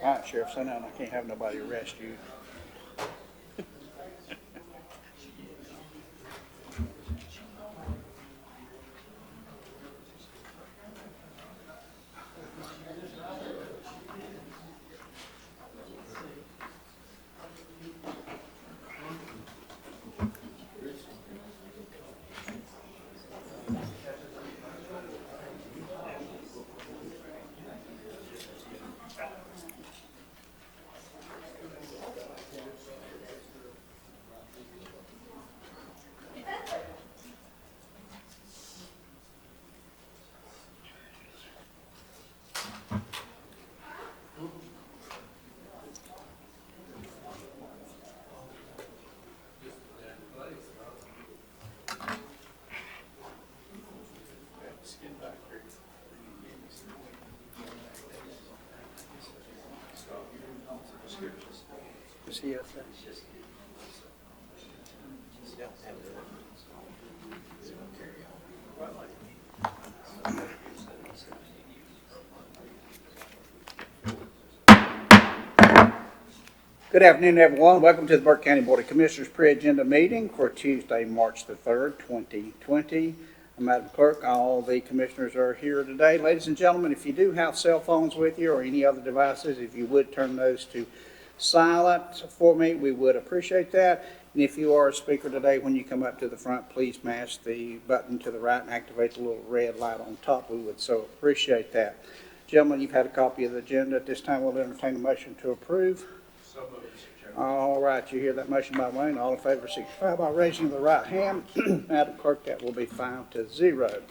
All right, Sheriff, sit down. I can't have nobody arrest you. Good afternoon, everyone. Welcome to the Burke County Board of Commissioners pre-agenda meeting for Tuesday, March the 3rd, 2020. Madam Clerk, all the commissioners are here today. Ladies and gentlemen, if you do have cell phones with you or any other devices, if you would turn those to silent for me, we would appreciate that. And if you are a speaker today, when you come up to the front, please mash the button to the right and activate the little red light on top. We would so appreciate that. Gentlemen, you've had a copy of the agenda. At this time, we'll entertain a motion to approve. So moved, Mr. Chairman. All right, you hear that motion by Wayne. All in favor, signify by raising the right hand. Madam Clerk, that will be 5-0.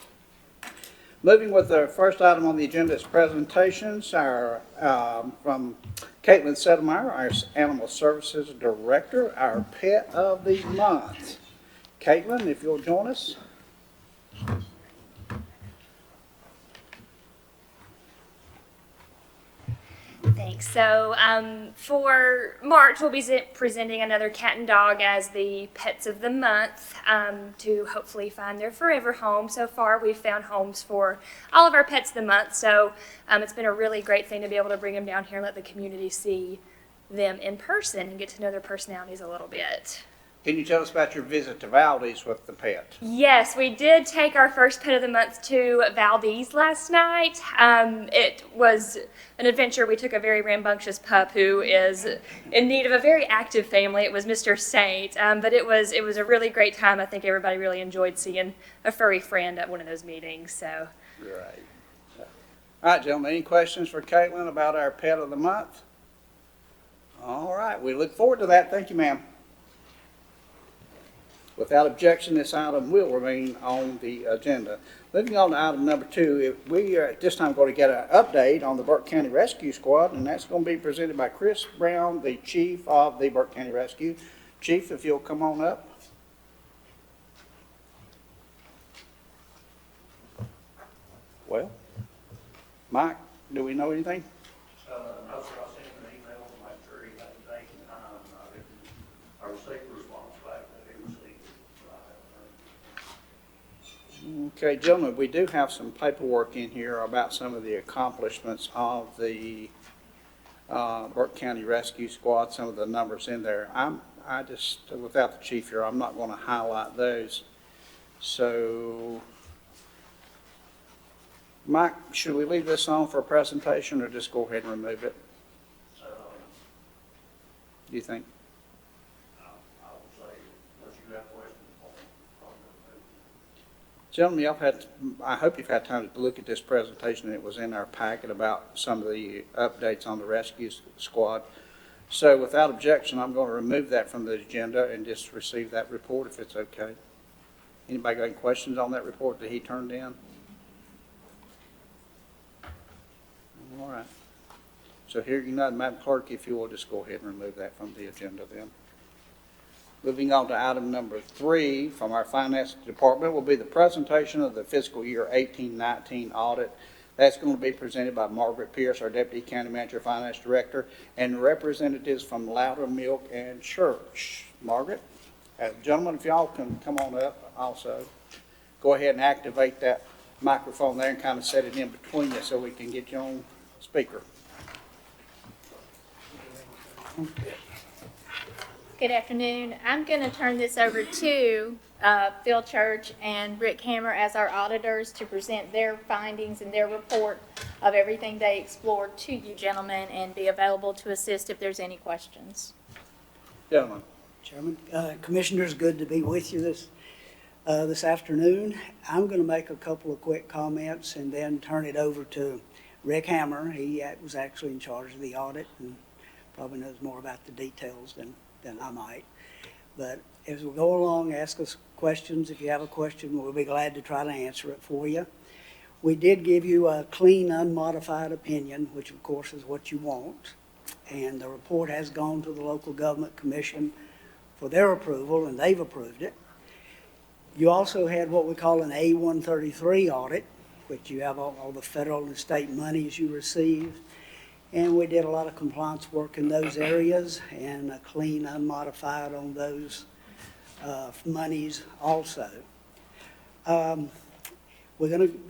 Moving with the first item on the agenda is presentations. From Caitlin Settlemyer, our Animal Services Director, our Pet of the Month. Caitlin, if you'll join us. Thanks. So for March, we'll be presenting another cat and dog as the pets of the month to hopefully find their forever home. So far, we've found homes for all of our pets of the month. So it's been a really great thing to be able to bring them down here and let the community see them in person and get to know their personalities a little bit. Can you tell us about your visit to Valdez with the pet? Yes, we did take our first pet of the month to Valdez last night. It was an adventure. We took a very rambunctious pup who is in need of a very active family. It was Mr. Saint, but it was a really great time. I think everybody really enjoyed seeing a furry friend at one of those meetings. So. Right. All right, gentlemen, any questions for Caitlin about our pet of the month? All right, we look forward to that. Thank you, ma'am. Without objection, this item will remain on the agenda. Moving on to item number 2, we are at this time going to get an update on the Burke County Rescue Squad, and that's going to be presented by Chris Brown, the Chief of the Burke County Rescue. Chief, if you'll come on up. Well, Mike, do we know anything? No, sir, I sent him an email to my tree that day. I received a response back that he received it. Okay, gentlemen, we do have some paperwork in here about some of the accomplishments of the Burke County Rescue Squad, some of the numbers in there. I just, without the chief here, I'm not going to highlight those. So, Mike, should we leave this on for a presentation or just go ahead and remove it? Do you think? I would say, unless you have questions, Gentlemen, I hope you've had time to look at this presentation. It was in our packet about some of the updates on the rescue squad. So without objection, I'm going to remove that from the agenda and just receive that report if it's okay. Anybody got any questions on that report that he turned in? All right. So here, Madam Clerk, if you will just go ahead and remove that from the agenda then. Moving on to item number 3 from our Finance Department will be the presentation of the fiscal year 18-19 audit. That's going to be presented by Margaret Pierce, our Deputy County Manager, Finance Director, and representatives from Louder Milk and Church. Margaret, gentlemen, if y'all can come on up also. Go ahead and activate that microphone there and kind of set it in between you so we can get you on speaker. Good afternoon. I'm going to turn this over to Phil Church and Rick Hammer as our auditors to present their findings and their report of everything they explored to you gentlemen and be available to assist if there's any questions. Gentlemen. Chairman, Commissioners, good to be with you this afternoon. I'm going to make a couple of quick comments and then turn it over to Rick Hammer. He was actually in charge of the audit and probably knows more about the details than I might. But as we go along, ask us questions. If you have a question, we'll be glad to try to answer it for you. We did give you a clean, unmodified opinion, which of course is what you want. And the report has gone to the local government commission for their approval, and they've approved it. You also had what we call an A-133 audit, which you have all the federal and state monies you received. And we did a lot of compliance work in those areas and a clean, unmodified on those monies also. We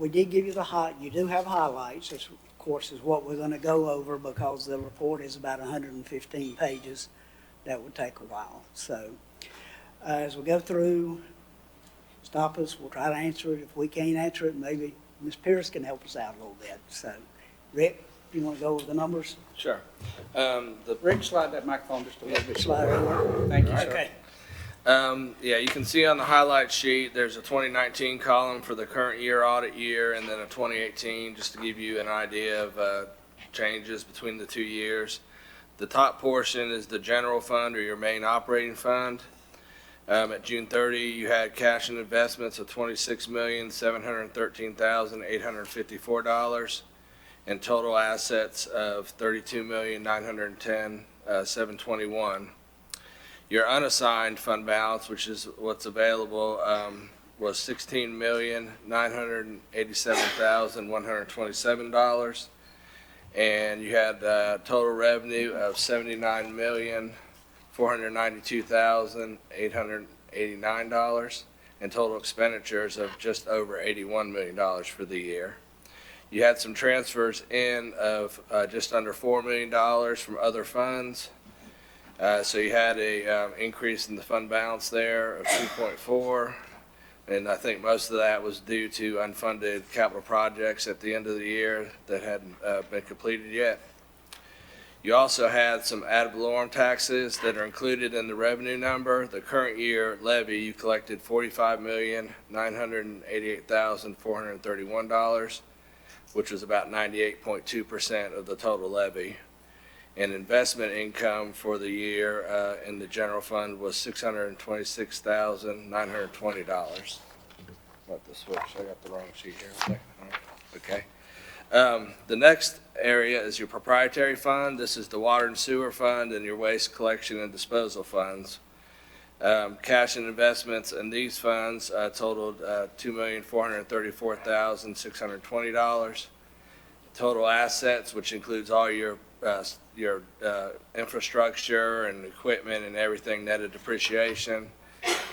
did give you you do have highlights. This, of course, is what we're going to go over because the report is about 115 pages. That would take a while. So as we go through, stop us. We'll try to answer it. If we can't answer it, maybe Ms. Pierce can help us out a little bit. So, Rick, you want to go over the numbers? Sure. Rick, slide that microphone just a little bit. Slide over. Thank you, sir. Okay. Yeah, you can see on the highlight sheet, there's a 2019 column for the current year audit year, and then a 2018, just to give you an idea of changes between the 2 years. The top portion is the general fund, or your main operating fund. At June 30, you had cash and investments of $26,713,854 and total assets of $32,910,721. Your unassigned fund balance, which is what's available, was $16,987,127, and you had total revenue of $79,492,889 and total expenditures of just over $81 million for the year. You had some transfers in of just under $4 million from other funds. So you had a increase in the fund balance there of 2.4, and I think most of that was due to unfunded capital projects at the end of the year that hadn't been completed yet. You also had some ad valorem taxes that are included in the revenue number. The current year levy, you collected $45,988,431, which was about 98.2% of the total levy. And investment income for the year in the general fund was $626,920. Let this switch. I got the wrong sheet here. Okay. The next area is your proprietary fund. This is the water and sewer fund and your waste collection and disposal funds. Cash and investments in these funds totaled $2,434,620. Total assets, which includes all your infrastructure and equipment and everything net of depreciation,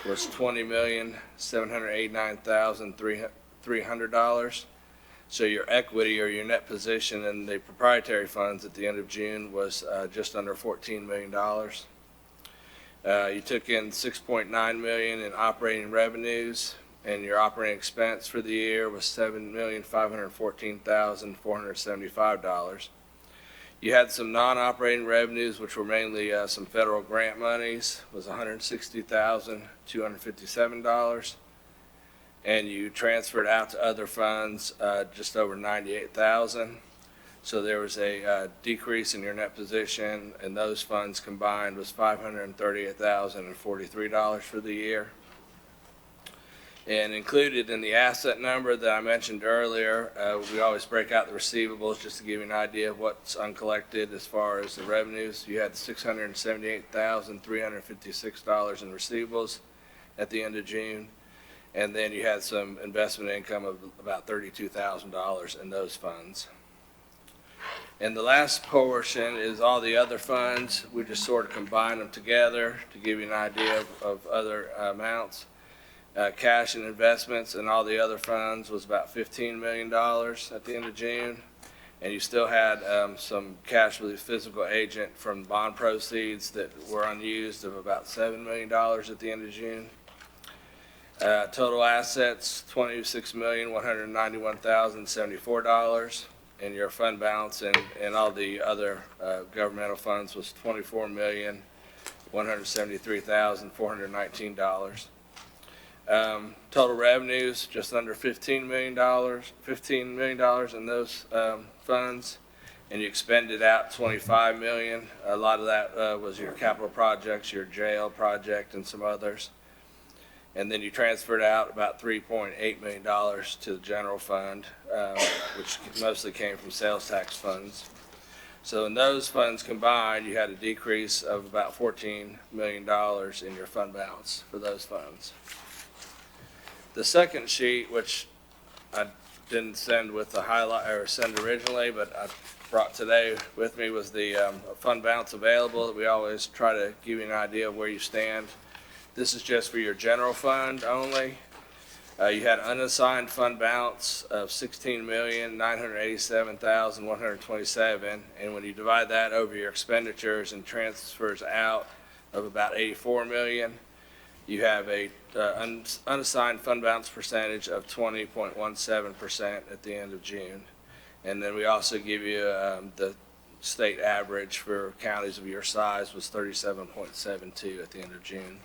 was $20,789,300. So your equity or your net position in the proprietary funds at the end of June was just under $14 million. You took in $6.9 million in operating revenues, and your operating expense for the year was $7,514,475. You had some non-operating revenues, which were mainly some federal grant monies, was $160,257. And you transferred out to other funds just over $98,000. So there was a decrease in your net position, and those funds combined was $538,043 for the year. And included in the asset number that I mentioned earlier, we always break out the receivables just to give you an idea of what's uncollected as far as the revenues. You had $678,356 in receivables at the end of June. And then you had some investment income of about $32,000 in those funds. And the last portion is all the other funds. We just sort of combine them together to give you an idea of other amounts. Cash and investments and all the other funds was about $15 million at the end of June. And you still had some cash with the fiscal agent from bond proceeds that were unused of about $7 million at the end of June. Total assets, $26,191,074. And your fund balance and all the other governmental funds was $24,173,419. Total revenues, just under $15 million in those funds, and you expended out $25 million. A lot of that was your capital projects, your jail project, and some others. And then you transferred out about $3.8 million to the general fund, which mostly came from sales tax funds. So in those funds combined, you had a decrease of about $14 million in your fund balance for those funds. The second sheet, which I didn't send with the highlight or send originally, but I brought today with me, was the fund balance available. We always try to give you an idea of where you stand. This is just for your general fund only. You had unassigned fund balance of $16,987,127, and when you divide that over your expenditures and transfers out of about $84 million, you have a unassigned fund balance percentage of 20.17% at the end of June. And then we also give you the state average for counties of your size was 37.72 at the end of June.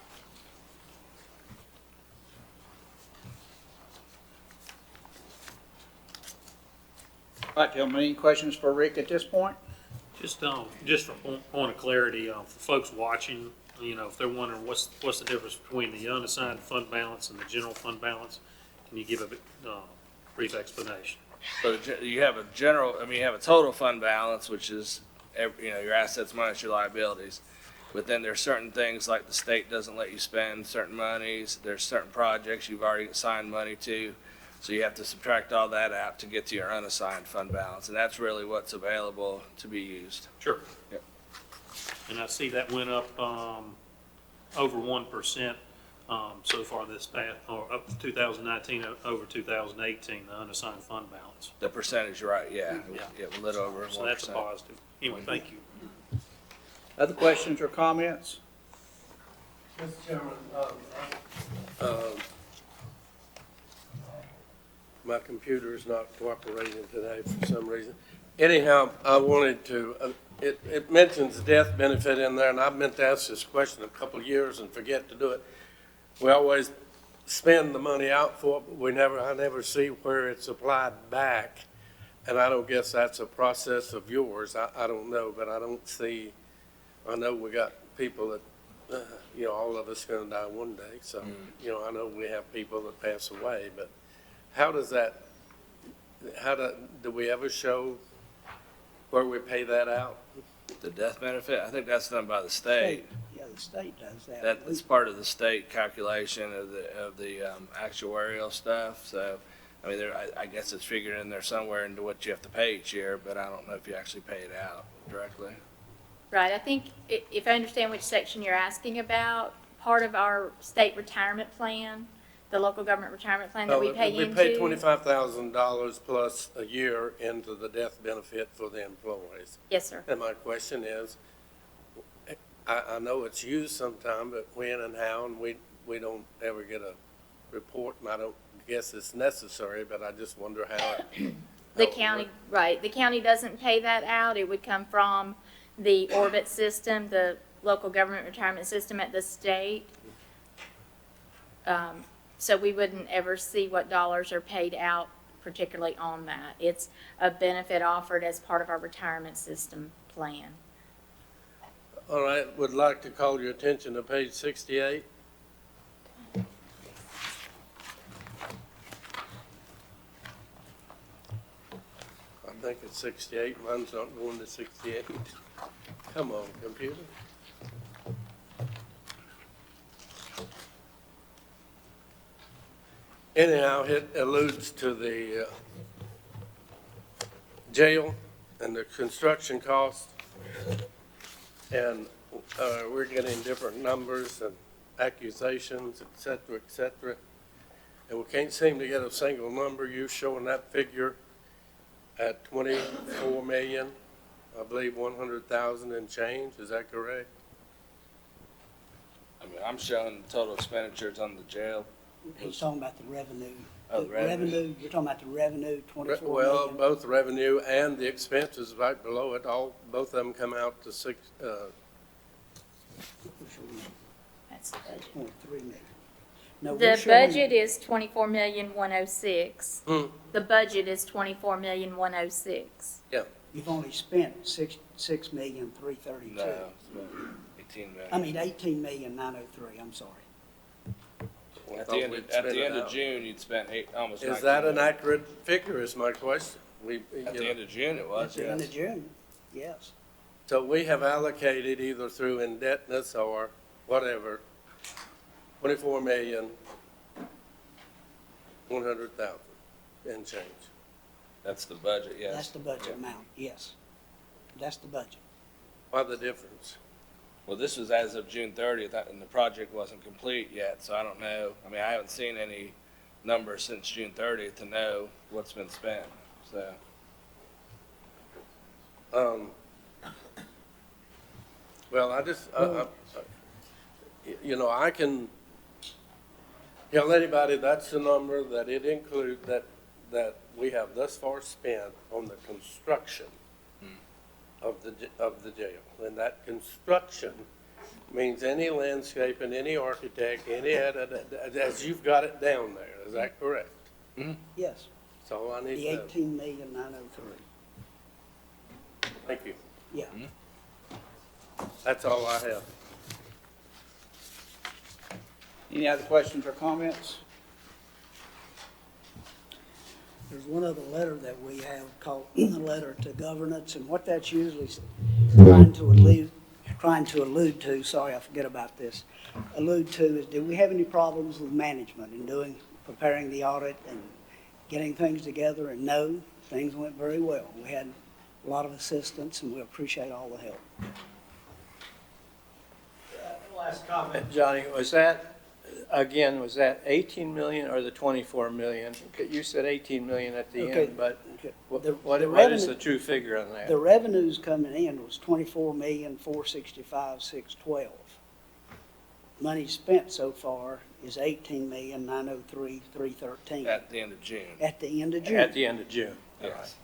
All right, gentlemen, any questions for Rick at this point? Just for point of clarity, for folks watching, if they're wondering what's the difference between the unassigned fund balance and the general fund balance, can you give a brief explanation? So you have a you have a total fund balance, which is, your assets minus your liabilities. But then there's certain things like the state doesn't let you spend certain monies. There's certain projects you've already assigned money to. So you have to subtract all that out to get to your unassigned fund balance. And that's really what's available to be used. Sure. Yep. And I see that went up over 1% so far this past, or up to 2019 over 2018, the unassigned fund balance. The percentage, right, yeah. Yeah. A little over 1%. So that's a positive. Anyway, thank you. Other questions or comments? Mr. Chairman, my computer is not cooperating today for some reason. Anyhow, I wanted to, it mentions death benefit in there, and I've meant to ask this question a couple of years and forget to do it. We always spend the money out for it, but I never see where it's applied back. And I don't guess that's a process of yours. I don't know, but I don't see, I know we got people that, all of us gonna die one day. So, I know we have people that pass away, but how does that, do we ever show where we pay that out? The death benefit, I think that's done by the state. Yeah, the state does that. That's part of the state calculation of the actuarial stuff. So, I guess it's figured in there somewhere into what you have to pay each year, but I don't know if you actually pay it out directly. Right, I think if I understand which section you're asking about, part of our state retirement plan, the local government retirement plan that we pay into. We pay $25,000 plus a year into the death benefit for the employees. Yes, sir. And my question is, I know it's used sometime, but when and how, and we don't ever get a report, and I don't guess it's necessary, but I just wonder how The county, right, the county doesn't pay that out. It would come from the Orbit system, the local government retirement system at the state. So we wouldn't ever see what dollars are paid out particularly on that. It's a benefit offered as part of our retirement system plan. All right, would like to call your attention to page 68. I think it's 68, mine's not going to 68. Come on, computer. Anyhow, it alludes to the jail and the construction costs. And we're getting different numbers and accusations, et cetera, and we can't seem to get a single number. You showing that figure at 24,000,000, I believe 100,000 and change, is that correct? I mean, I'm showing the total expenditures on the jail. He's talking about the revenue. Oh, the revenue. You're talking about the revenue, 24 Well, million. both revenue and the expenses right below it, both of them come out to That's the budget. 6.3 million. No, we're The showing- budget is 24,106,000. The budget is 24,106,000. You've only spent 6,332,000. No, it's about 18 million. I mean, 18,903,000, I'm sorry. At the end of June, you'd spent almost 19 Is that an million. accurate figure is my question? At the end of June, it At was, the end yes. of June, yes. So we have allocated either through indebtedness or whatever, 24,100,000 and change. That's the budget, yes. That's the budget amount, yes. That's the budget. Why the difference? Well, this was as of June 30th, and the project wasn't complete yet, so I don't know. I mean, I haven't seen any numbers since June 30th to know what's been spent, so. Well, I can tell anybody that's the number that it includes, that we have thus far spent on the construction of the jail. And that construction means any landscaping, any architect, as you've got it down there, is that correct? Yes, That's all I need the to know. 18,903,000, Thank you. yeah. That's all I have. Any other questions or comments? There's one other letter that we have called the letter to governance, and what that's usually trying to allude to, sorry, I forget about this, allude to is, do we have any problems with management in preparing the audit and getting things together? And no, things went very well. We had a lot of assistance, and we appreciate all the help. Last comment, Johnny, was that 18 million or the 24 million? You said 18 million at the Okay. end, but Okay. what The is revenue- the true figure on that? The revenues coming in was 24,465,612. Money spent so far is 18,903,313 At the end of June, at the end of June. At the end of June. yes.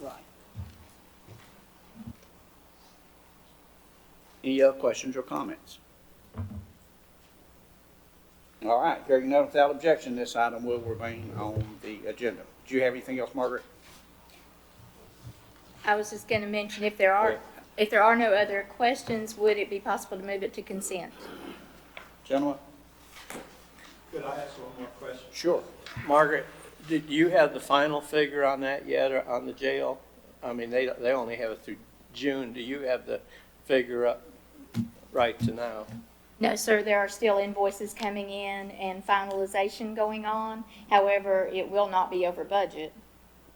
Right. Any other questions or comments? All right, hearing none without objection, this item will remain on the agenda. Do you have anything else, Margaret? I was just gonna mention, if there are no other questions, would it be possible to move it to consent? Gentlemen? Could I ask one more question? Sure. Margaret, did you have the final figure on that yet, or on the jail? I mean, they only have it through June. Do you have the figure up right to now? No, sir, there are still invoices coming in and finalization going on. However, it will not be over budget,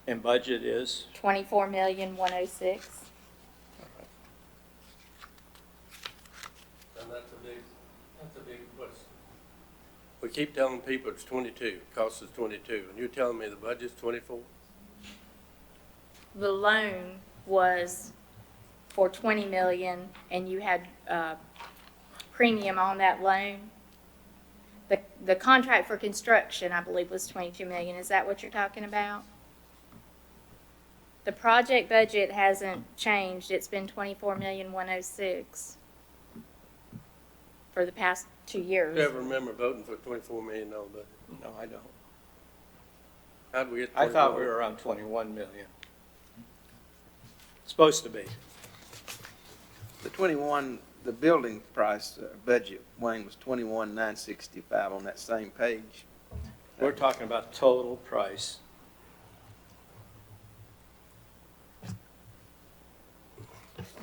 And budget is? 24,106,000. And that's a big question. We keep telling people it's 22, cost is 22, and you're telling me the budget's 24? The loan was for 20 million, and you had premium on that loan. The contract for construction, I believe, was 22 million. Is that what you're talking about? The project budget hasn't changed. It's been 24,106,000 for the past 2 years. Do you ever remember voting for a $24 million budget? No, I don't. How'd we get I thought 24? we were around 21 million. Supposed to be. The 21, the building price budget, Wayne, was 21,965 on that same page. We're talking about total price.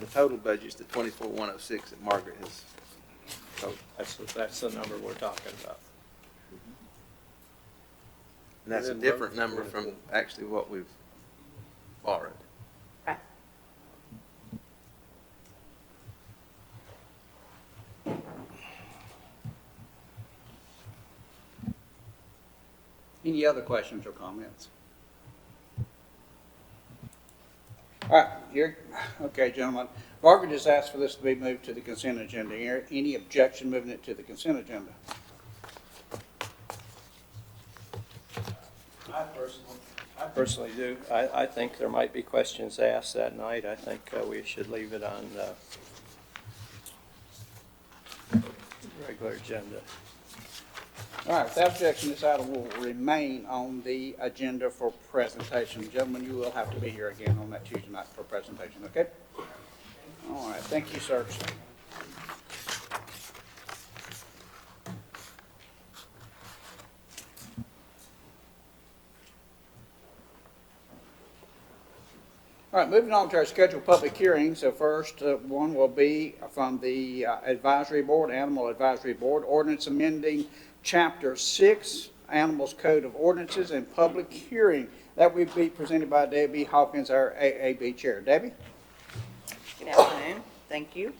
The total budget's the 24,106 that Margaret has told. That's the number we're talking about. And that's a didn't vote different for number 24. from actually what we've borrowed. Right. Any other questions or comments? All right, okay, gentlemen. Margaret just asked for this to be moved to the consent agenda. Any objection moving it to the consent agenda? I personally do. I think there might be questions asked that night. I think we should leave it on the regular agenda. All right, without objection, this item will remain on the agenda for presentation. Gentlemen, you will have to be here again on that Tuesday night for presentation, okay? All right, thank you, sir. All right, moving on to our scheduled public hearings. So first one will be from the Advisory Board, Animal Advisory Board, ordinance amending Chapter 6, Animals Code of Ordinances, and public hearing. That will be presented by Debbie Hawkins, our AAB Chair. Debbie? Good afternoon. Thank you.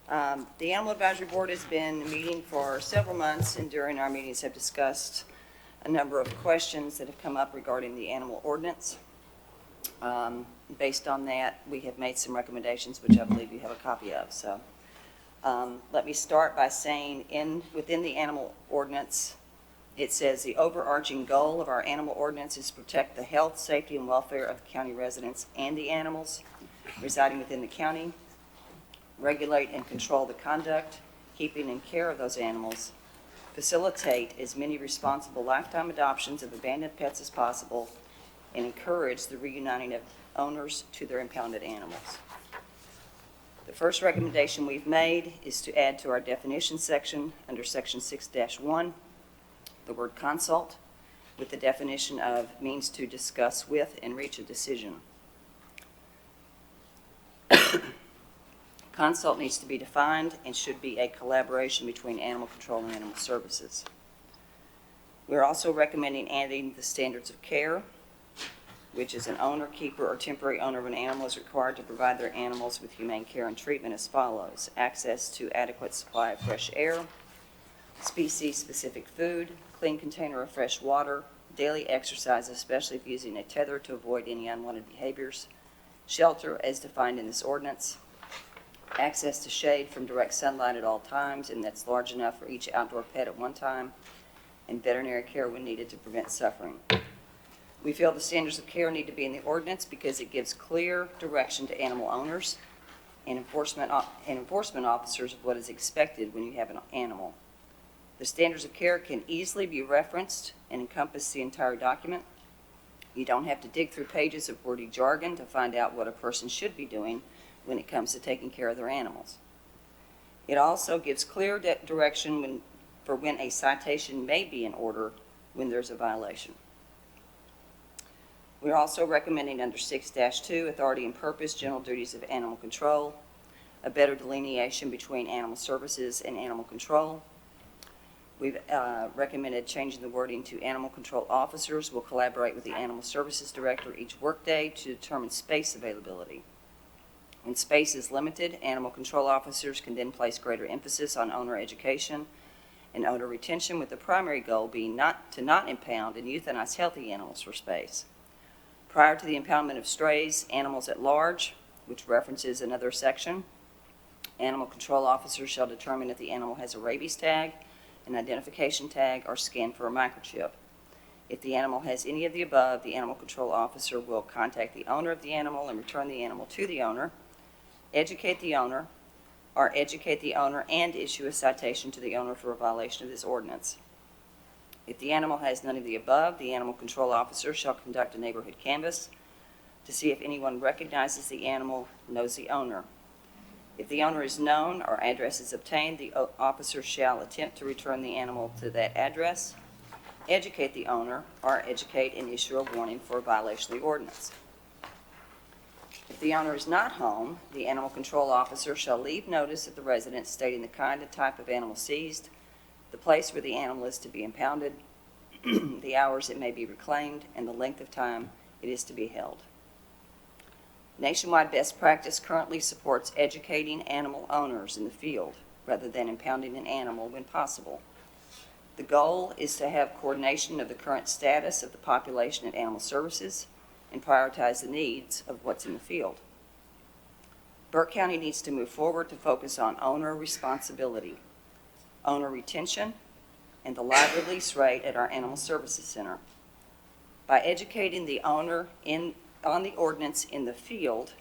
The Animal Advisory Board has been meeting for several months, and during our meetings have discussed a number of questions that have come up regarding the animal ordinance. Based on that, we have made some recommendations, which I believe you have a copy of. So let me start by saying within the animal ordinance, it says the overarching goal of our animal ordinance is to protect the health, safety, and welfare of the county residents and the animals residing within the county, regulate and control the conduct, keeping and care of those animals, facilitate as many responsible lifetime adoptions of abandoned pets as possible, and encourage the reuniting of owners to their impounded animals. The first recommendation we've made is to add to our definition section under section 6-1 the word consult with the definition of means to discuss with and reach a decision. Consult needs to be defined and should be a collaboration between animal control and animal services. We're also recommending adding the standards of care, which is an owner, keeper, or temporary owner of an animal is required to provide their animals with humane care and treatment as follows: access to adequate supply of fresh air, species-specific food, clean container of fresh water, daily exercise, especially if using a tether to avoid any unwanted behaviors, shelter as defined in this ordinance, access to shade from direct sunlight at all times, and that's large enough for each outdoor pet at one time, and veterinary care when needed to prevent suffering. We feel the standards of care need to be in the ordinance because it gives clear direction to animal owners and enforcement officers of what is expected when you have an animal. The standards of care can easily be referenced and encompass the entire document. You don't have to dig through pages of wordy jargon to find out what a person should be doing when it comes to taking care of their animals. It also gives clear direction for when a citation may be in order when there's a violation. We're also recommending under 6-2, authority and purpose, general duties of animal control, a better delineation between animal services and animal control. We've recommended changing the wording to animal control officers will collaborate with the animal services director each workday to determine space availability. When space is limited, animal control officers can then place greater emphasis on owner education and owner retention, with the primary goal being not impound and euthanize healthy animals for space. Prior to the impoundment of strays, animals at large, which references another section, animal control officers shall determine if the animal has a rabies tag, an identification tag, or scan for a microchip. If the animal has any of the above, the animal control officer will contact the owner of the animal and return the animal to the owner, educate the owner and issue a citation to the owner for a violation of this ordinance. If the animal has none of the above, the animal control officer shall conduct a neighborhood canvass to see if anyone recognizes the animal, knows the owner. If the owner is known or address is obtained, the officer shall attempt to return the animal to that address, educate the owner, or educate and issue a warning for a violation of the ordinance. If the owner is not home, the animal control officer shall leave notice at the residence stating the kind and type of animal seized, the place where the animal is to be impounded, the hours it may be reclaimed, and the length of time it is to be held. Nationwide best practice currently supports educating animal owners in the field rather than impounding an animal when possible. The goal is to have coordination of the current status of the population at animal services and prioritize the needs of what's in the field. Burke County needs to move forward to focus on owner responsibility, owner retention, and the live release rate at our Animal Services Center. By educating the owner on the ordinance in the field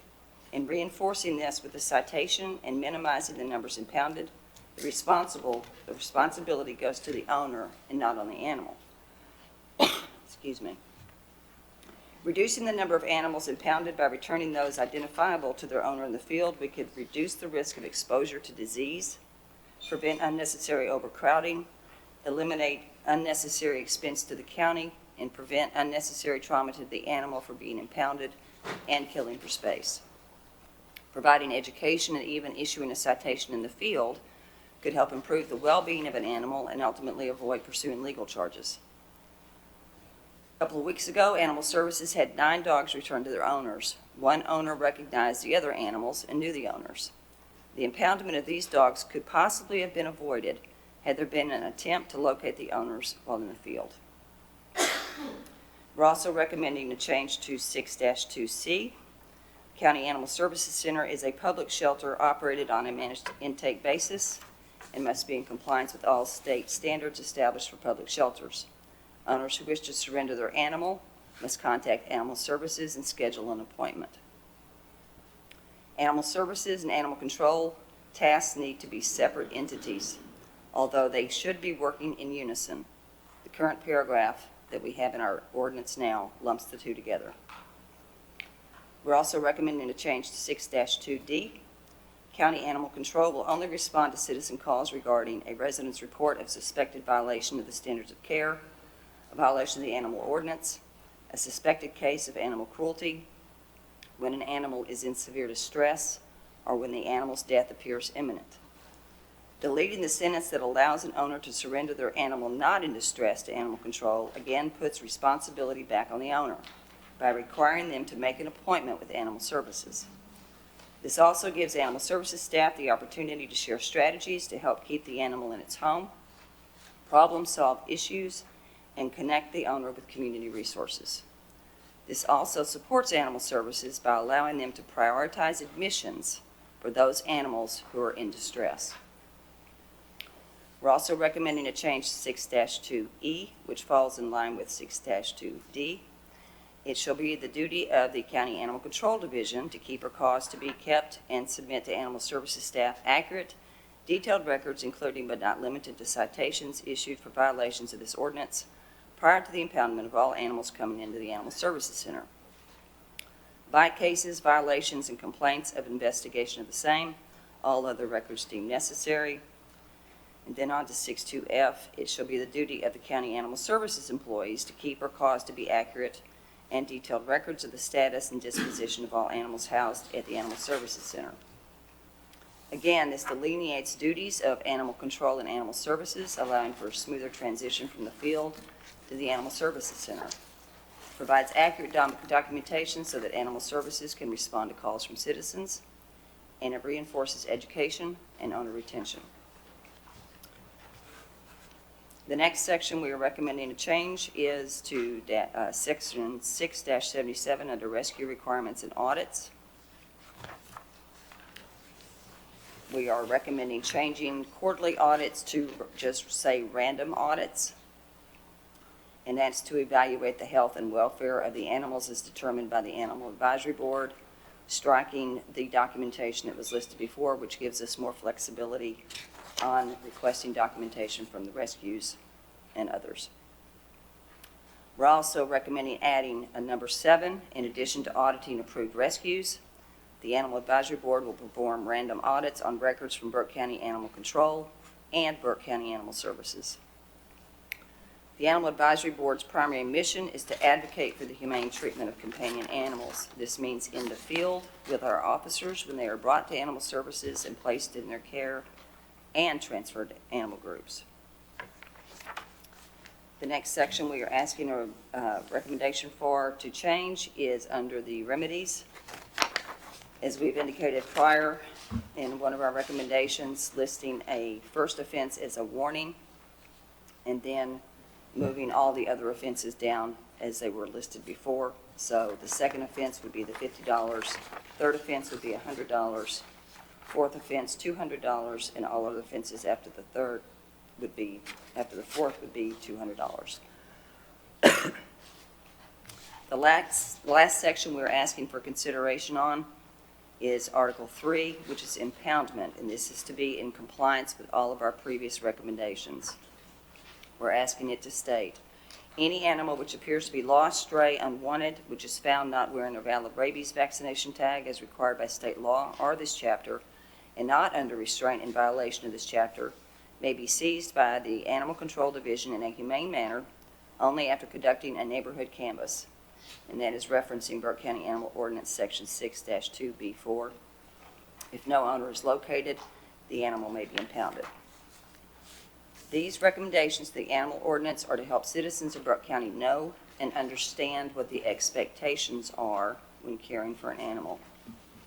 and reinforcing this with a citation and minimizing the numbers impounded, the responsibility goes to the owner and not on the animal. Excuse me. Reducing the number of animals impounded by returning those identifiable to their owner in the field, we could reduce the risk of exposure to disease, prevent unnecessary overcrowding, eliminate unnecessary expense to the county, and prevent unnecessary trauma to the animal for being impounded and killing for space. Providing education and even issuing a citation in the field could help improve the well-being of an animal and ultimately avoid pursuing legal charges. A couple of weeks ago, Animal Services had 9 dogs returned to their owners. One owner recognized the other animals and knew the owners. The impoundment of these dogs could possibly have been avoided had there been an attempt to locate the owners while in the field. We're also recommending a change to 6-2C. County Animal Services Center is a public shelter operated on a managed intake basis and must be in compliance with all state standards established for public shelters. Owners who wish to surrender their animal must contact Animal Services and schedule an appointment. Animal Services and Animal Control tasks need to be separate entities, although they should be working in unison. The current paragraph that we have in our ordinance now lumps the two together. We're also recommending a change to 6-2D. County Animal Control will only respond to citizen calls regarding a resident's report of suspected violation of the standards of care, a violation of the animal ordinance, a suspected case of animal cruelty, when an animal is in severe distress, or when the animal's death appears imminent. Deleting the sentence that allows an owner to surrender their animal not in distress to animal control again puts responsibility back on the owner by requiring them to make an appointment with Animal Services. This also gives Animal Services staff the opportunity to share strategies to help keep the animal in its home, problem-solve issues, and connect the owner with community resources. This also supports Animal Services by allowing them to prioritize admissions for those animals who are in distress. We're also recommending a change to 6-2E, which falls in line with 6-2D. It shall be the duty of the County Animal Control Division to keep or cause to be kept and submit to Animal Services staff accurate, detailed records, including but not limited to citations issued for violations of this ordinance prior to the impoundment of all animals coming into the Animal Services Center. Bite cases, violations, and complaints of investigation of the same, all other records deemed necessary. And then on to 6-2F, it shall be the duty of the County Animal Services employees to keep or cause to be accurate and detailed records of the status and disposition of all animals housed at the Animal Services Center. Again, this delineates duties of animal control and animal services, allowing for a smoother transition from the field to the Animal Services Center. Provides accurate documentation so that Animal Services can respond to calls from citizens, and it reinforces education and owner retention. The next section we are recommending a change is to section 6-77 under rescue requirements and audits. We are recommending changing quarterly audits to just say random audits. And that's to evaluate the health and welfare of the animals as determined by the Animal Advisory Board, striking the documentation that was listed before, which gives us more flexibility on requesting documentation from the rescues and others. We're also recommending adding a number 7, in addition to auditing approved rescues. The Animal Advisory Board will perform random audits on records from Burke County Animal Control and Burke County Animal Services. The Animal Advisory Board's primary mission is to advocate for the humane treatment of companion animals. This means in the field with our officers when they are brought to Animal Services and placed in their care, and transferred to animal groups. The next section we are asking a recommendation for to change is under the remedies. As we've indicated prior in one of our recommendations, listing a first offense as a warning, and then moving all the other offenses down as they were listed before. So the second offense would be the $50, third offense would be $100, fourth offense $200, and all other offenses after the fourth would be $200. The last section we're asking for consideration on is Article 3, which is impoundment, and this is to be in compliance with all of our previous recommendations. We're asking it to state, any animal which appears to be lost, stray, unwanted, which is found not wearing a valid rabies vaccination tag as required by state law or this chapter, and not under restraint in violation of this chapter, may be seized by the Animal Control Division in a humane manner only after conducting a neighborhood canvass. And that is referencing Burke County Animal Ordinance Section 6-2B4. If no owner is located, the animal may be impounded. These recommendations to the animal ordinance are to help citizens of Burke County know and understand what the expectations are when caring for an animal.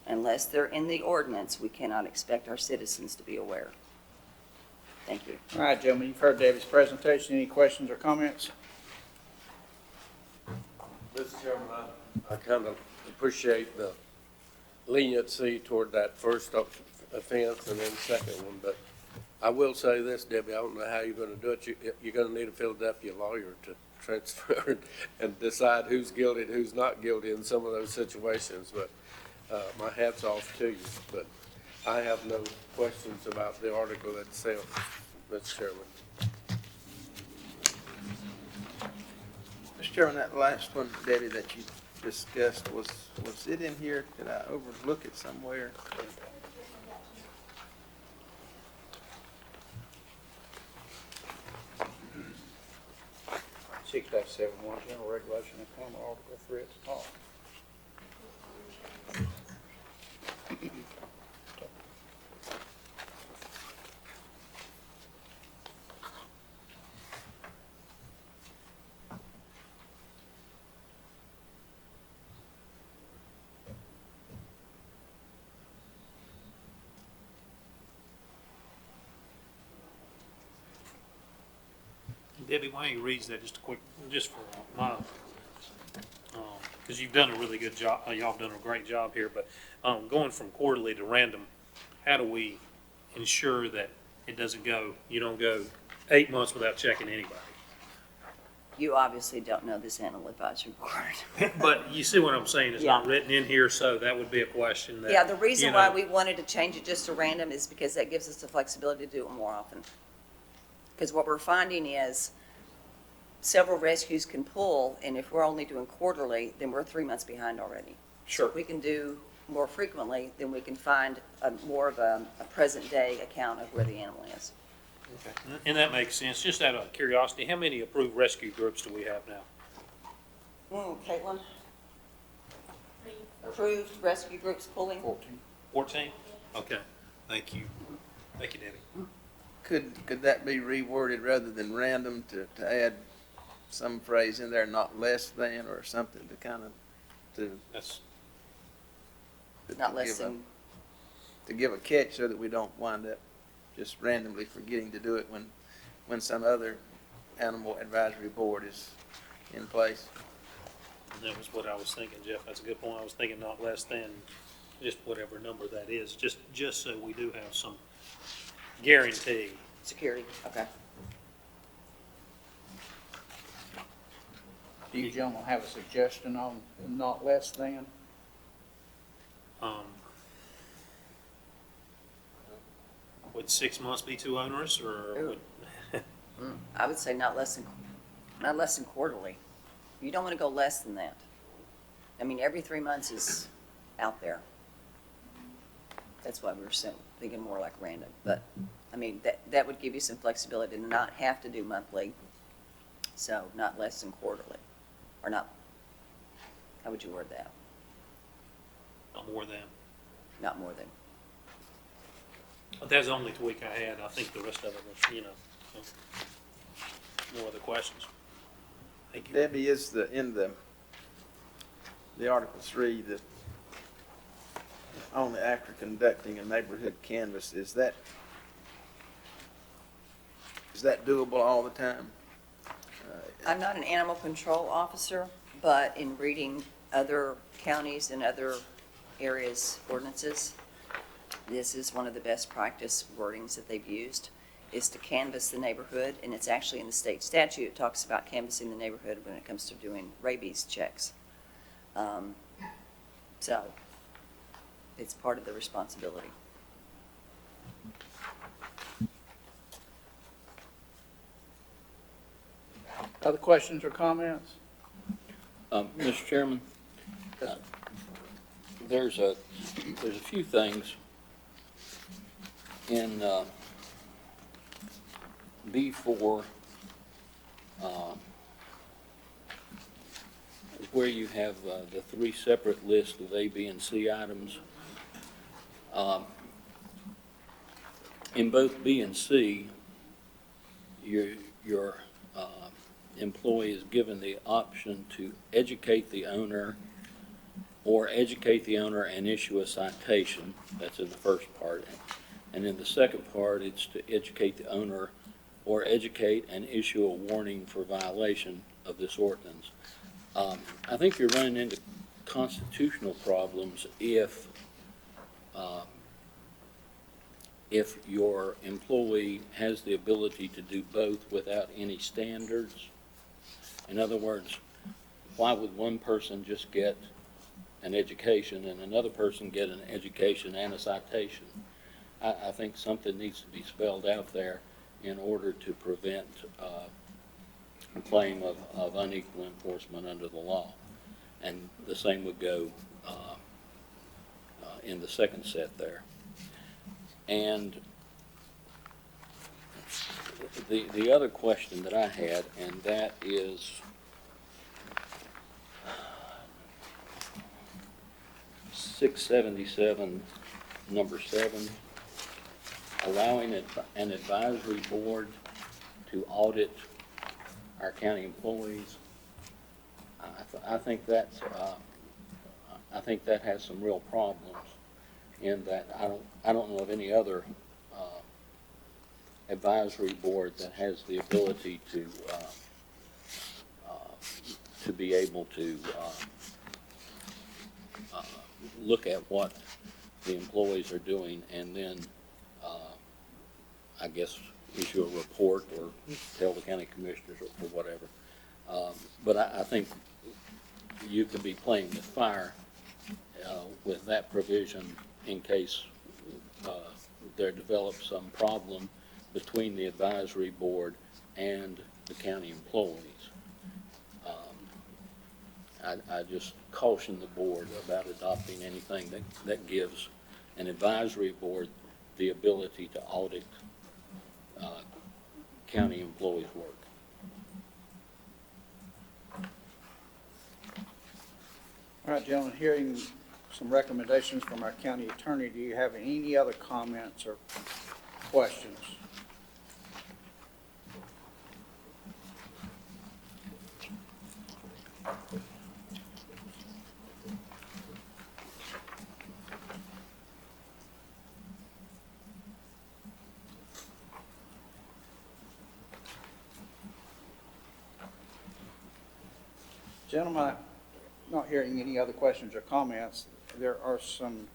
Unless they're in the ordinance, we cannot expect our citizens to be aware. Thank you. All right, gentlemen, you've heard Debbie's presentation. Any questions or comments? Mr. Chairman, I kind of appreciate the leniency toward that first offense and then second one, but I will say this, Debbie, I don't know how you're gonna do it. You're gonna need a Philadelphia lawyer to transfer and decide who's guilty and who's not guilty in some of those situations, but my hat's off to you. But I have no questions about the article itself, Mr. Chairman. Mr. Chairman, that last one, Debbie, that you discussed, was it in here? Did I overlook it somewhere? 6-71, general regulation of criminal article 3 at the top. Debbie, why don't you read that just for my, because you've done a really good job, y'all have done a great job here, but going from quarterly to random, how do we ensure that it doesn't go, you don't go 8 months without checking anybody? You obviously don't know this animal advisory board. But you see what I'm saying, it's not Yeah. written in here, so that would be a question that. Yeah, the reason you why know, we wanted to change it just to random is because that gives us the flexibility to do it more often. Because what we're finding is several rescues can pull, and if we're only doing quarterly, then we're 3 months behind already. So if we can do more frequently, then we can find more of a present-day account of where the animal is. Okay. And that makes sense. Just out of curiosity, how many approved rescue groups do we have now? Caitlin? Approved rescue groups pulling? 14? Okay, thank you. Thank you, Debbie. Could that be reworded rather than random to add some phrase in there, not less than, or something to kind of, That's, Not less than, to give a catch so that we don't wind up just randomly forgetting to do it when some other animal advisory board is in place. that was what I was thinking, Jeff. That's a good point. I was thinking not less than just whatever number that is, just so we do have some guarantee. security, okay. Do you gentlemen have a suggestion on not less than? Would 6 months be too onerous, or? Ooh. I would say not less than quarterly. You don't want to go less than that. I mean, every 3 months is out there. That's why we were thinking more like random. But, I mean, that would give you some flexibility to not have to do monthly. So not less than quarterly, or not, how would you word that? Not more than. Not more than. But that's the only tweak I had. I think the rest of it was, more other questions. Thank you. Debbie, is in the Article 3, the only after conducting a neighborhood canvass, is that doable all the time? I'm not an animal control officer, but in reading other counties and other areas' ordinances. This is one of the best practice wordings that they've used, is to canvass the neighborhood, and it's actually in the state statute. It talks about canvassing the neighborhood when it comes to doing rabies checks. So it's part of the responsibility. Other questions or comments? Mr. Chairman, there's a few things in B4 where you have the three separate lists of A, B, and C items. In both B and C, your employee is given the option to educate the owner or educate the owner and issue a citation. That's in the first part. And in the second part, it's to educate the owner or educate and issue a warning for violation of this ordinance. I think you're running into constitutional problems if your employee has the ability to do both without any standards. In other words, why would one person just get an education and another person get an education and a citation? I think something needs to be spelled out there in order to prevent a claim of unequal enforcement under the law. And the same would go in the second set there. And the other question that I had, and that is (677) number 7, allowing an advisory board to audit our county employees. I think that has some real problems in that I don't know of any other advisory board that has the ability to be able to look at what the employees are doing and then I guess issue a report or tell the county commissioners or whatever. But I think you could be playing with fire with that provision in case there develops some problem between the advisory board and the county employees. I just caution the board about adopting anything that gives an advisory board the ability to audit county employees' work. All right, gentlemen, hearing some recommendations from our county attorney, do you have any other comments or questions? Gentlemen, I'm not hearing any other questions or comments. There are some,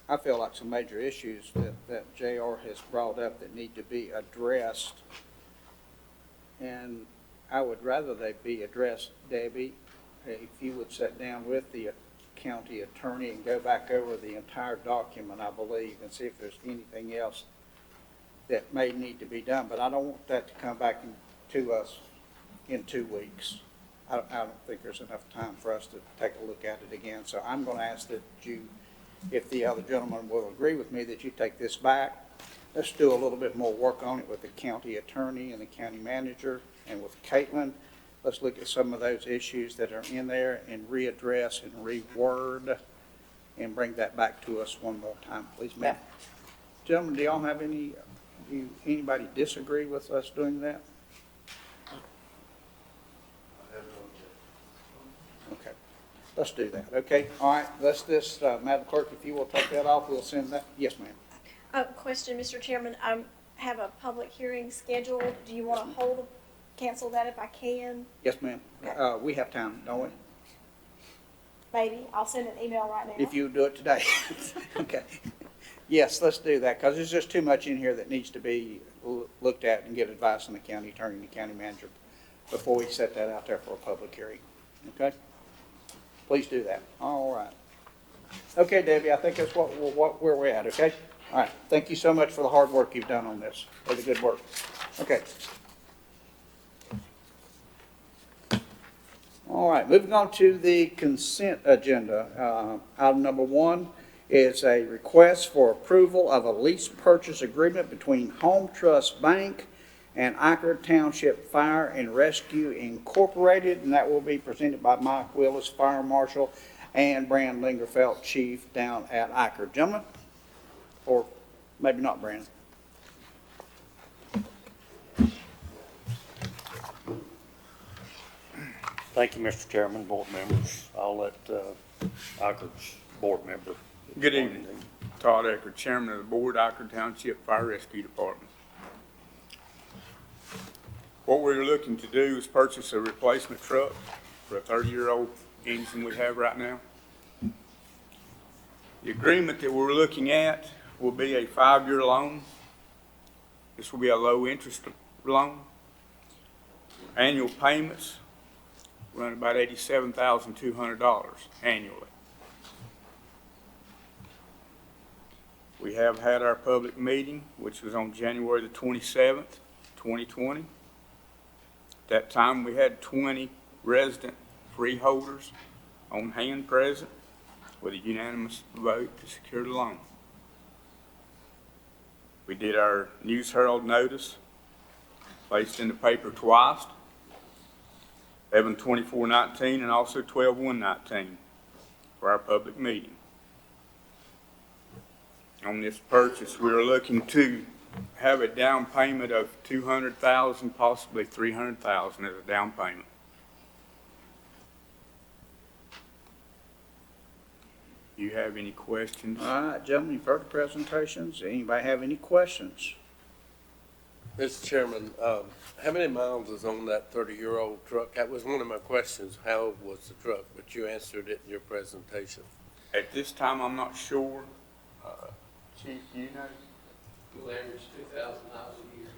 I feel like some major issues that JR has brought up that need to be addressed. And I would rather they be addressed, Debbie, if you would sit down with the county attorney and go back over the entire document, I believe, and see if there's anything else that may need to be done. But I don't want that to come back to us in 2 weeks. I don't think there's enough time for us to take a look at it again. So I'm going to ask that you, if the other gentleman will agree with me, that you take this back. Let's do a little bit more work on it with the county attorney and the county manager and with Caitlin. Let's look at some of those issues that are in there and readdress and reword and bring that back to us one more time, please, ma'am. Gentlemen, do y'all have anybody disagree with us doing that? Okay, let's do that, okay? All right, let's just, Madam Clerk, if you will take that off, we'll send that. Yes, ma'am. Question, Mr. Chairman. I have a public hearing scheduled. Do you want to hold cancel that if I can, Yes, ma'am. Okay. We have time, don't we? maybe. I'll send an email right now. If you do it today. Okay. Yes, let's do that, because there's just too much in here that needs to be looked at and get advice from the county attorney and the county manager before we set that out there for a public hearing. Okay? Please do that. All right. Okay, Debbie, I think that's where we're at, okay? All right. Thank you so much for the hard work you've done on this, for the good work. Okay. All right, moving on to the consent agenda. Item number 1 is a request for approval of a lease purchase agreement between Home Trust Bank and Iker Township Fire and Rescue Incorporated, and that will be presented by Mike Willis, Fire Marshal, and Brand Lingerfeld, Chief, down at Iker. Gentlemen, or maybe not Brand. Thank you, Mr. Chairman, board members. I'll let Iker's board member. Good evening. Todd Eckert, Chairman of the Board, Iker Township Fire Rescue Department. What we're looking to do is purchase a replacement truck for a 30-year-old engine we have right now. The agreement that we're looking at will be a 5-year loan. This will be a low-interest loan. Annual payments run about $87,200 annually. We have had our public meeting, which was on January the 27th, 2020. At that time, we had 20 resident freeholders on hand present with a unanimous vote to secure the loan. We did our News Herald notice, placed in the paper twice, 11/24/19 and also 12/1/19 for our public meeting. On this purchase, we are looking to have a down payment of $200,000, possibly $300,000 as a down payment. Do you have any questions? All right, gentlemen, you've heard the presentations. Anybody have any questions? Mr. Chairman, how many miles is on that 30-year-old truck? That was one of my questions. How old was the truck? But you answered it in your presentation. At this time, I'm not sure. Chief, you know? We'll average 2,000 miles a year.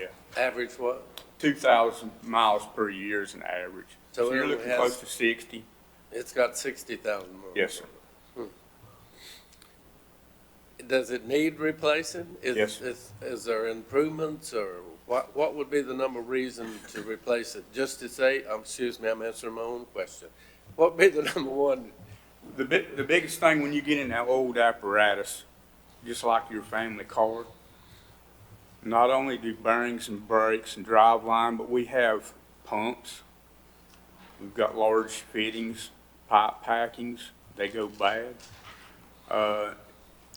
Yeah. Average what? 2,000 miles per year is an average. So So it you're only looking has- close to 60. It's got 60,000 miles. Yes, sir. Does it need replacing? Yes. Is there improvements, or what would be the number reason to replace it? Just to say, excuse me, I'm answering my own question. What would be the number one? The biggest thing when you get in that old apparatus, just like your family car, not only do bearings and brakes and drive line, but we have pumps. We've got large fittings, pipe packings. They go bad.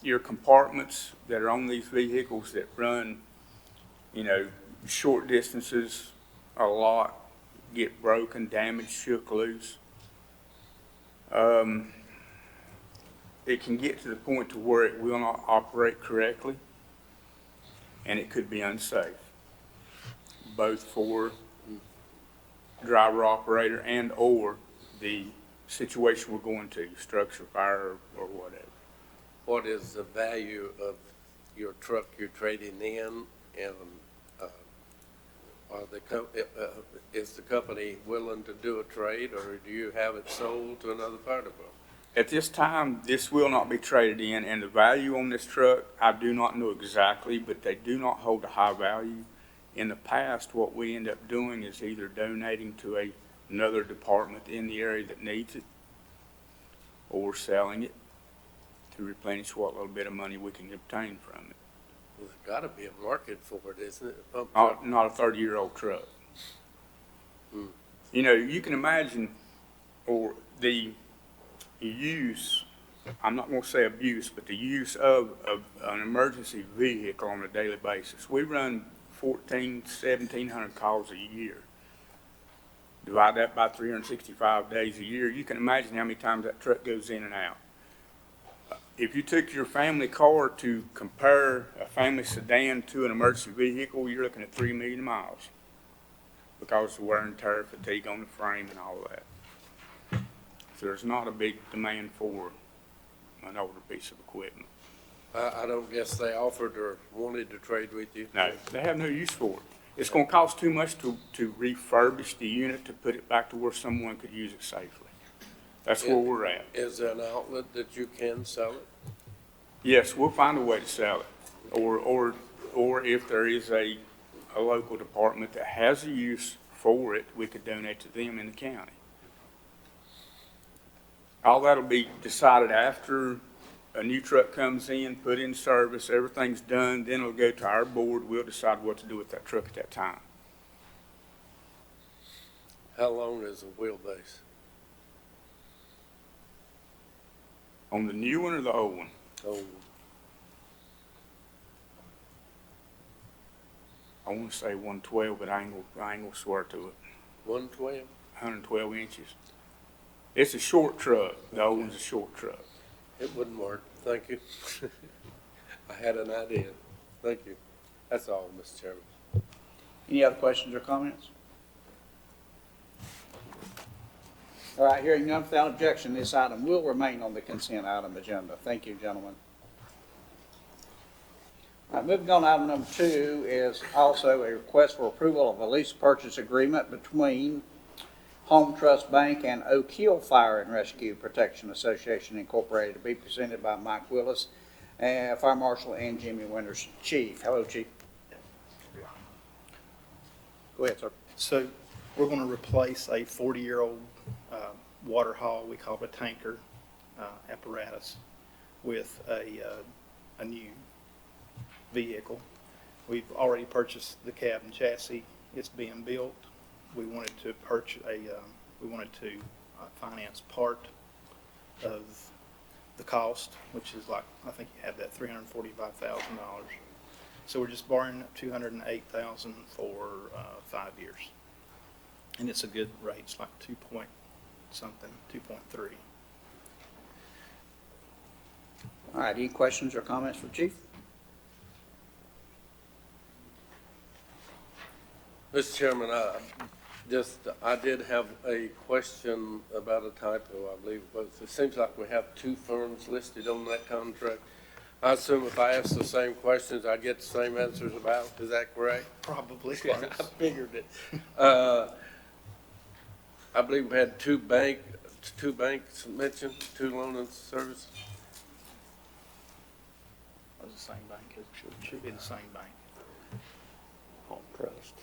Your compartments that are on these vehicles that run, short distances a lot, get broken, damaged, shook loose. It can get to the point to where it will not operate correctly, and it could be unsafe, both for driver operator and or the situation we're going to, structure fire or whatever. What is the value of your truck you're trading in, and is the company willing to do a trade, or do you have it sold to another fire department? At this time, this will not be traded in, and the value on this truck, I do not know exactly, but they do not hold a high value. In the past, what we end up doing is either donating to another department in the area that needs it, or selling it to replenish what little bit of money we can obtain from it. Well, there's got to be a market for it, isn't it? A pump truck? Not a 30-year-old truck. You can imagine, or the use, I'm not going to say abuse, but the use of an emergency vehicle on a daily basis. We run 1,700 calls a year. Divide that by 365 days a year, you can imagine how many times that truck goes in and out. If you took your family car to compare a family sedan to an emergency vehicle, you're looking at 3 million miles. because of wear and tear, fatigue on the frame and all that. So there's not a big demand for an older piece of equipment. I don't guess they offered or wanted to trade with you. No, they have no use for it. It's gonna cost too much to refurbish the unit to put it back to where someone could use it safely. That's where we're at. Is there an outlet that you can sell it? Yes, we'll find a way to sell it. Or if there is a local department that has a use for it, we could donate to them in the county. All that'll be decided after a new truck comes in, put in service, everything's done, then it'll go to our board. We'll decide what to do with that truck at that time. How long is the wheelbase? On the new one or the old one? Oh, I want to say 112, but I ain't gonna swear to it. 112? 112 inches. It's a short truck. The old one's a short truck. It wouldn't work. Thank you. I had an idea. Thank you. That's all, Mr. Chairman. Any other questions or comments? All right, hearing none without objection, this item will remain on the consent item agenda. Thank you, gentlemen. All right, moving on to item number 2 is also a request for approval of a lease purchase agreement between Home Trust Bank and Oak Hill Fire and Rescue Protection Association Incorporated, to be presented by Mike Willis, Fire Marshal, and Jimmy Winters, Chief. Hello, Chief. Go ahead, sir. So we're going to replace a 40-year-old water haul, we call it a tanker apparatus, with a new vehicle. We've already purchased the cab and chassis. It's being built. We wanted to finance part of the cost, which is like, I think you have that $345,000. So we're just borrowing up $208,000 for 5 years. And it's a good rate. It's like 2.3. All right, any questions or comments for Chief? Mr. Chairman, I did have a question about a typo, I believe. It seems like we have 2 firms listed on that contract. I assume if I ask the same questions, I get the same answers about. Is that correct? Probably. I figured it. I believe we had two banks mentioned, 2 loan and service. It was the same bank. It should be the same bank. Home Trust.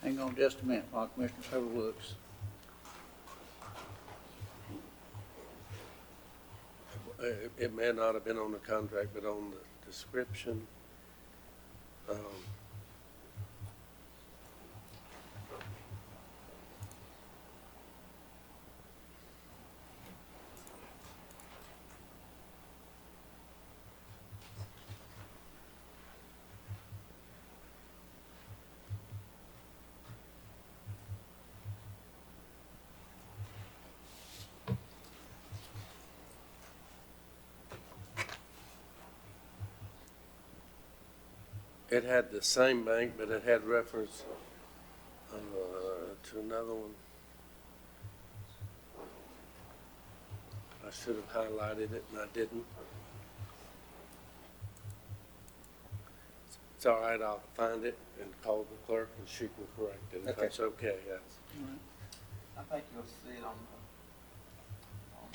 Hang on just a minute while Commissioner Taylor looks. It may not have been on the contract, but on the description. It had the same bank, but it had reference to another one. I should have highlighted it, and I didn't. It's all right, I'll find it and call the clerk, and she can correct it, if Okay. that's okay, yes. I think you'll see it on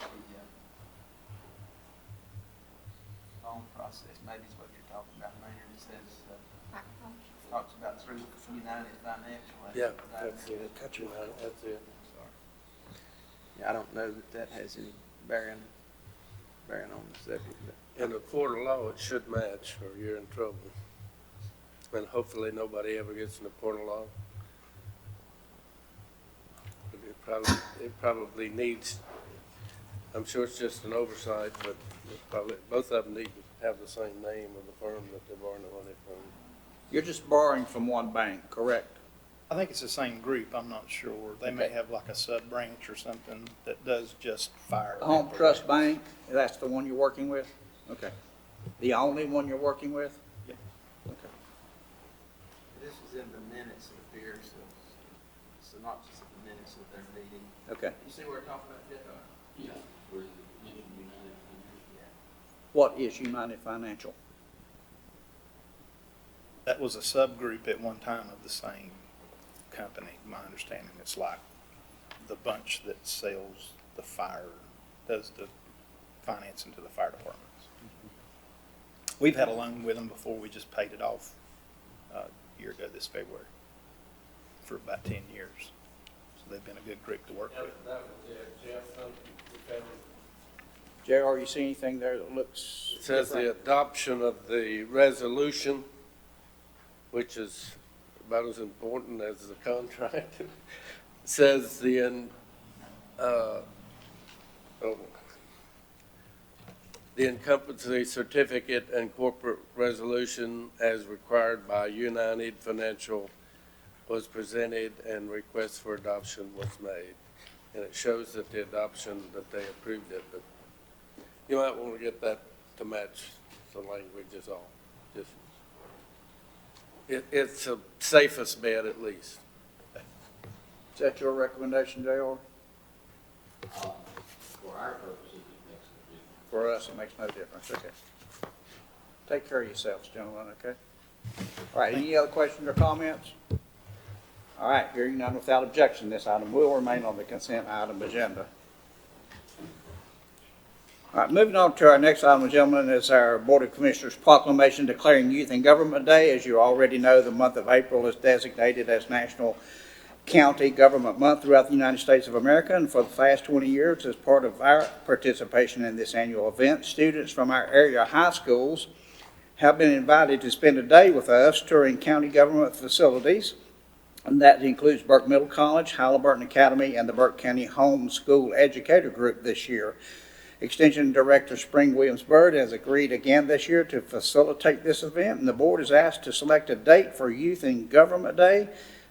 the loan process, maybe it's what you're talking about, Mayor. It says, talks about through United Financial. Yeah, that's it. That's it. Yeah, I don't know that has any bearing on the subject, but. In a court of law, it should match, or you're in trouble. And hopefully nobody ever gets in a court of law. But it it probably needs, I'm sure it's just an oversight, but it probably, both of them need to have the same name of the firm that they're borrowing the money from. You're just borrowing from one bank, correct? I think it's the same group, I'm not sure. They may have like a sub-branch or something that does just fire. Home Trust Bank, that's the one you're working with? Okay. The only one you're working with? Yeah. Okay. This is in the minutes, it appears, so synopsis of the minutes of their meeting. Okay. You see what we're talking about, Jeff? Yeah. Where is it? United Financial? What is United Financial? That was a subgroup at one time of the same company, my understanding. It's like the bunch that sells the fire, does the financing to the fire departments. We've had a loan with them before, we just paid it off a year ago this February for about 10 years. So they've been a good group to work with. That was it, Jeff. JR, you see anything there that looks It says the different? adoption of the resolution, which is about as important as the contract. Says the incumbency certificate and corporate resolution as required by United Financial was presented and request for adoption was made. And it shows that the adoption, that they approved it, but you might want to get that to match the language is all. Just, it's the safest bet at least. Is that your recommendation, JR? For our purposes, it makes a difference. For us, it makes no difference, okay. Take care of yourselves, gentlemen, okay? All right, any other questions or comments? All right, hearing none without objection, this item will remain on the consent item agenda. All right, moving on to our next item, gentlemen, is our Board of Commissioners proclamation declaring Youth and Government Day. As you already know, the month of April is designated as National County Government Month throughout the United States of America, and for the past 20 years, as part of our participation in this annual event, students from our area high schools have been invited to spend a day with us touring county government facilities, and that includes Burke Middle College, Halliburton Academy, and the Burke County Home School Educator Group this year. Extension Director Spring Williams-Byrd has agreed again this year to facilitate this event, and the board is asked to select a date for Youth and Government Day,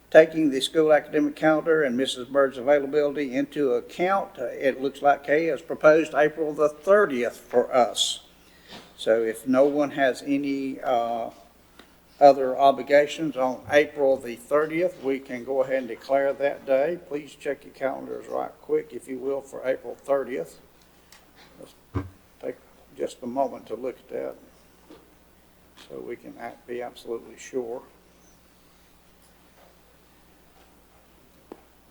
taking the school academic calendar and Mrs. Bird's availability into account. It looks like Kay has proposed April the 30th for us. So if no one has any other obligations on April the 30th, we can go ahead and declare that day. Please check your calendars right quick, if you will, for April 30th. Let's take just a moment to look at that so we can be absolutely sure.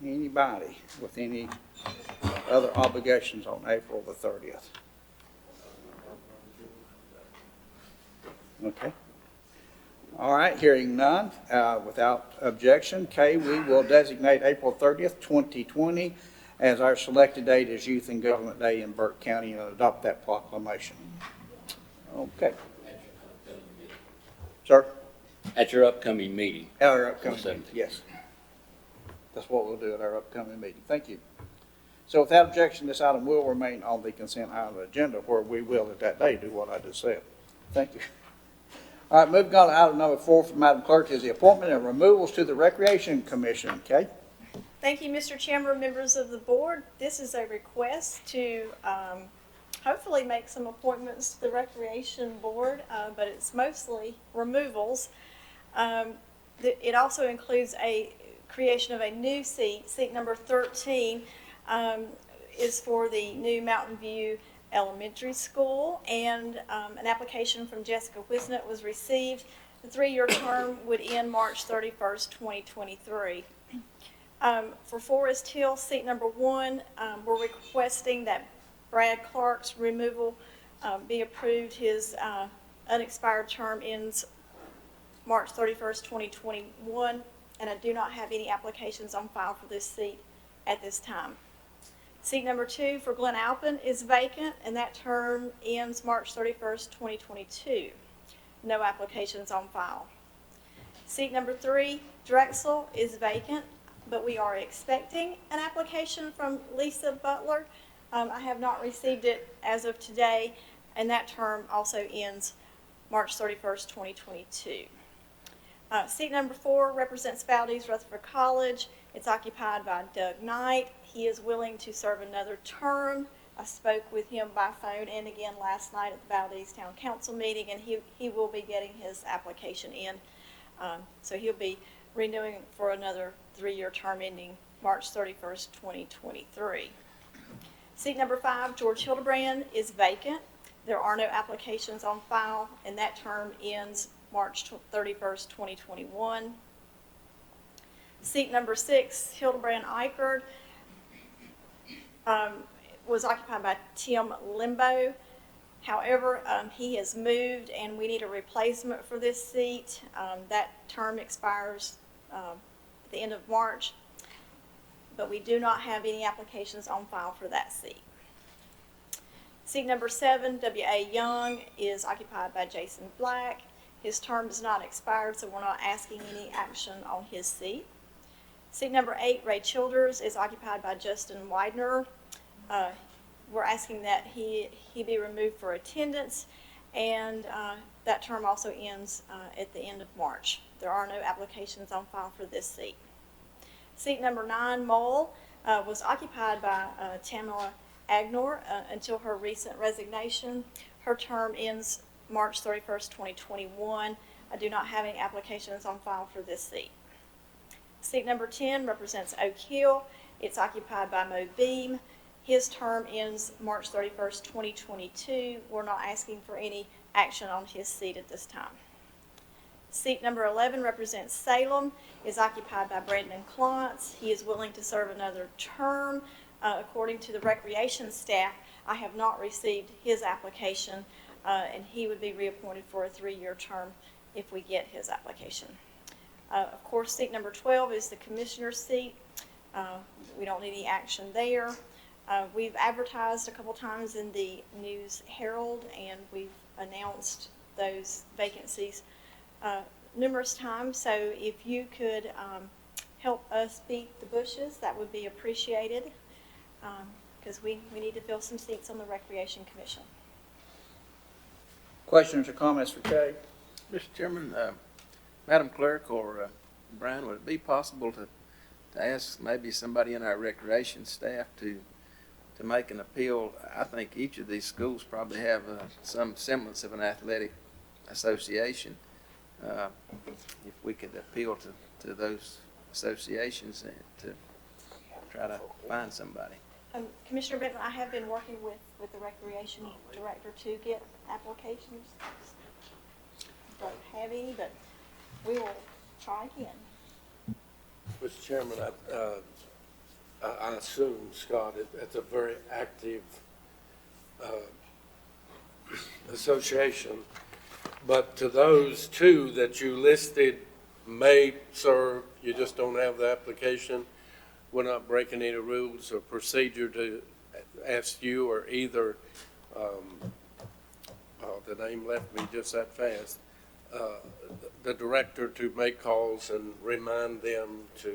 Anybody with any other obligations on April the 30th? Okay. All right, hearing none, without objection, Kay, we will designate April 30th, 2020 as our selected date as Youth and Government Day in Burke County and adopt that proclamation. Okay. Sir? At your upcoming meeting. At our upcoming On the meeting, 17th. yes. That's what we'll do at our upcoming meeting. Thank you. So without objection, this item will remain on the consent item agenda, where we will at that day do what I just said. Thank you. All right, moving on to item number 4 from Madam Clerk is the appointment and removals to the Recreation Commission. Kay? Thank you, Mr. Chairman, members of the board. This is a request to hopefully make some appointments to the Recreation Board, but it's mostly removals. It also includes a creation of a new seat. Seat number 13 is for the new Mountain View Elementary School, and an application from Jessica Wisnett was received. The 3-year term would end March 31st, 2023. For Forest Hill, seat number 1, we're requesting that Brad Clark's removal be approved. His unexpired term ends March 31st, 2021, and I do not have any applications on file for this seat at this time. Seat number 2 for Glen Alpin is vacant, and that term ends March 31st, 2022. No applications on file. Seat number 3, Drexel, is vacant, but we are expecting an application from Lisa Butler. I have not received it as of today, and that term also ends March 31st, 2022. Seat number 4 represents Valdez Rutherford College. It's occupied by Doug Knight. He is willing to serve another term. I spoke with him by phone and again last night at the Valdez Town Council meeting, and he will be getting his application in. So he'll be renewing for another 3-year term ending March 31st, 2023. Seat number 5, George Hildebrand, is vacant. There are no applications on file, and that term ends March 31st, 2021. Seat number 6, Hildebrand Eichard, was occupied by Tim Limbo. However, he has moved and we need a replacement for this seat. That term expires at the end of March, but we do not have any applications on file for that seat. Seat number 7, W.A. Young, is occupied by Jason Black. His term is not expired, so we're not asking any action on his seat. Seat number 8, Ray Childers, is occupied by Justin Widener. We're asking that he be removed for attendance, and that term also ends at the end of March. There are no applications on file for this seat. Seat number 9, Mole, was occupied by Tamara Agnor until her recent resignation. Her term ends March 31st, 2021. I do not have any applications on file for this seat. Seat number 10 represents Oak Hill. It's occupied by Mo Beam. His term ends March 31st, 2022. We're not asking for any action on his seat at this time. Seat number 11 represents Salem, is occupied by Brandon Klontz. He is willing to serve another term. According to the recreation staff, I have not received his application, and he would be reappointed for a 3-year term if we get his application. Of course, seat number 12 is the commissioner's seat. We don't need any action there. We've advertised a couple times in the News Herald, and we've announced those vacancies numerous times. So if you could help us beat the bushes, that would be appreciated, because we need to fill some seats on the Recreation Commission. Questions or comments for Kay? Mr. Chairman, Madam Clerk or Brian, would it be possible to ask maybe somebody in our recreation staff to make an appeal? I think each of these schools probably have some semblance of an athletic association. If we could appeal to those associations and to try to find somebody. Commissioner Benton, I have been working with the Recreation Director to get applications. Don't have any, but we will try again. Mr. Chairman, I assume, Scott, it's a very active association, but to those two that you listed may serve, you just don't have the application, we're not breaking any rules or procedure to ask you or either, the name left me just that fast, the director to make calls and remind them to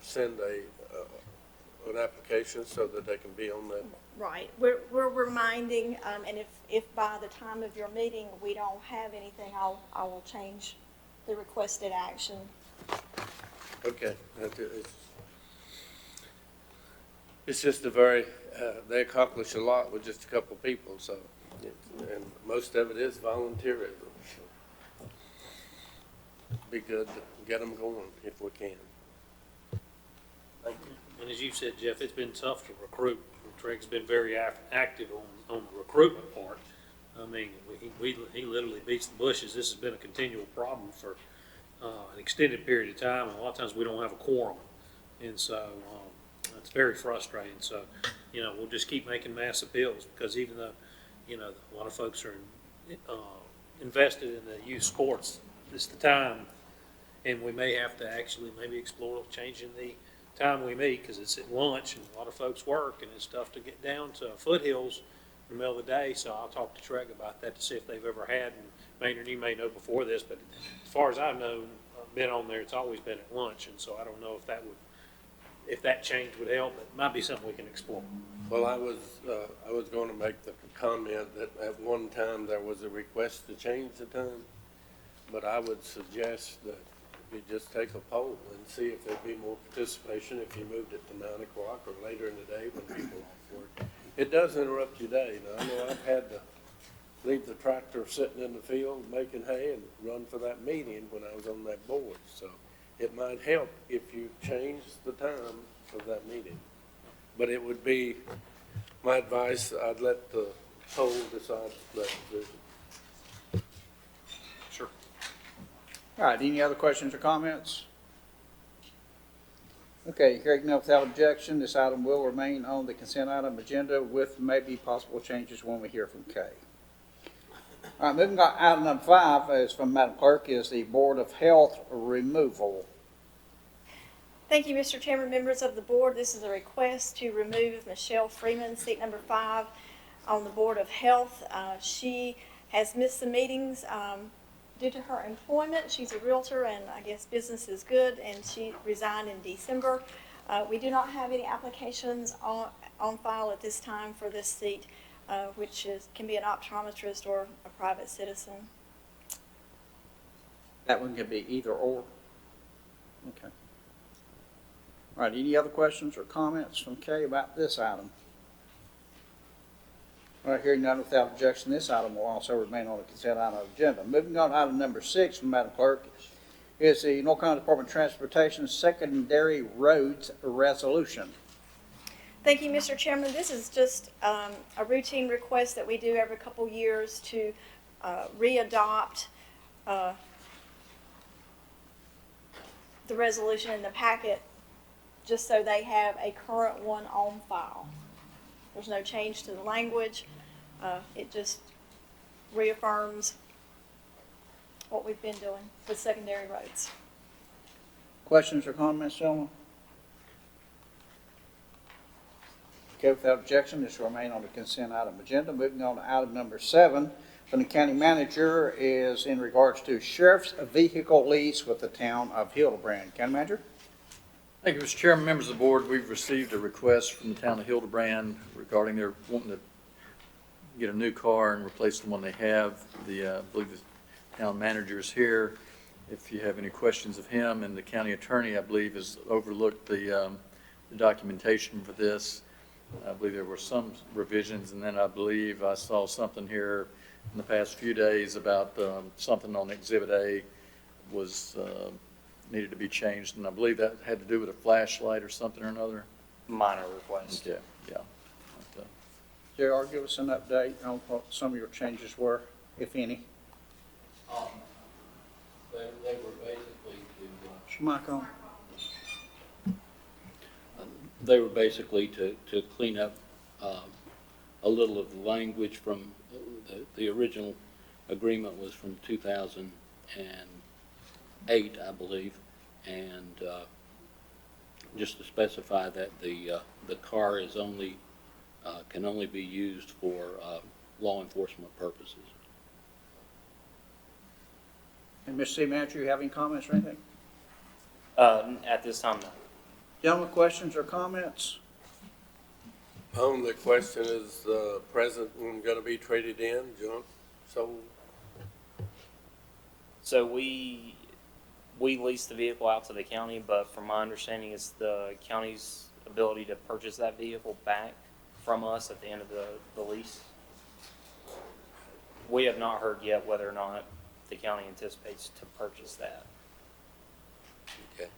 send an application so that they can be on that. Right. We're reminding, and if by the time of your meeting we don't have anything, I will change the requested action. Okay. It's just a very, they accomplish a lot with just a couple people, so, and most of it is volunteerism. So be good to get them going if we can. Thank you. And as you said, Jeff, it's been tough to recruit. Treg's been very active on the recruitment part. I mean, he literally beats the bushes. This has been a continual problem for an extended period of time, and a lot of times we don't have a quorum. And so it's very frustrating. So, we'll just keep making mass appeals, because even though, a lot of folks are invested in the youth sports, it's the time, and we may have to actually maybe explore changing the time we meet, because it's at lunch and a lot of folks work, and it's tough to get down to foothills in the middle of the day. So I'll talk to Treg about that to see if they've ever had, and Maynard, you may know before this, but as far as I know, been on there, it's always been at lunch, and so I don't know if that would if that change would help, it might be something we can explore. Well, I was going to make the comment that at one time there was a request to change the time, but I would suggest that you just take a poll and see if there'd be more participation if you moved it to 9 o'clock or later in the day when people are off work. It does interrupt your day. Now, I know I've had to leave the tractor sitting in the field making hay and run for that meeting when I was on that board. So it might help if you change the time of that meeting. But it would be my advice, I'd let the poll decide that decision. Sure. All right, any other questions or comments? Okay, hearing none without objection, this item will remain on the consent item agenda with maybe possible changes when we hear from Kay. All right, moving on, item number 5 is from Madam Clerk, is the Board of Health removal. Thank you, Mr. Chairman, members of the board. This is a request to remove Michelle Freeman, seat number 5 on the Board of Health. She has missed the meetings due to her employment. She's a realtor and I guess business is good, and she resigned in December. We do not have any applications on file at this time for this seat, which can be an optometrist or a private citizen. That one can be either or. Okay. All right, any other questions or comments from Kay about this item? All right, hearing none without objection, this item will also remain on the consent item agenda. Moving on to item number 6 from Madam Clerk is the North Carolina Department of Transportation Secondary Roads Resolution. Thank you, Mr. Chairman. This is just a routine request that we do every couple years to re-adopt the resolution in the packet, just so they have a current one on file. There's no change to the language. It just reaffirms what we've been doing with secondary roads. Questions or comments, gentlemen? Okay, without objection, this will remain on the consent item agenda. Moving on to item number 7 from the county manager is in regards to sheriff's vehicle lease with the town of Hildebrand. County manager? Thank you, Mr. Chairman, members of the board. We've received a request from the town of Hildebrand regarding their wanting to get a new car and replace the one they have. I believe the town manager is here. If you have any questions of him, and the county attorney, I believe, has overlooked the documentation for this. I believe there were some revisions, and then I believe I saw something here in the past few days about something on Exhibit A was needed to be changed, and I believe that had to do with a flashlight or something or another. Minor request. Okay, yeah. JR, give us an update on what some of your changes were, if any. They were basically to. Mic on. They were basically to clean up a little of the language from the original agreement was from 2008, I believe, and just to specify that the car is only can only be used for law enforcement purposes. And Mr. City Manager, you have any comments or anything? At this time, no. Gentlemen, questions or comments? The question is, the present one going to be traded in, junk, sold? So we lease the vehicle out to the county, but from my understanding, it's the county's ability to purchase that vehicle back from us at the end of the lease. We have not heard yet whether or not the county anticipates to purchase that. Okay.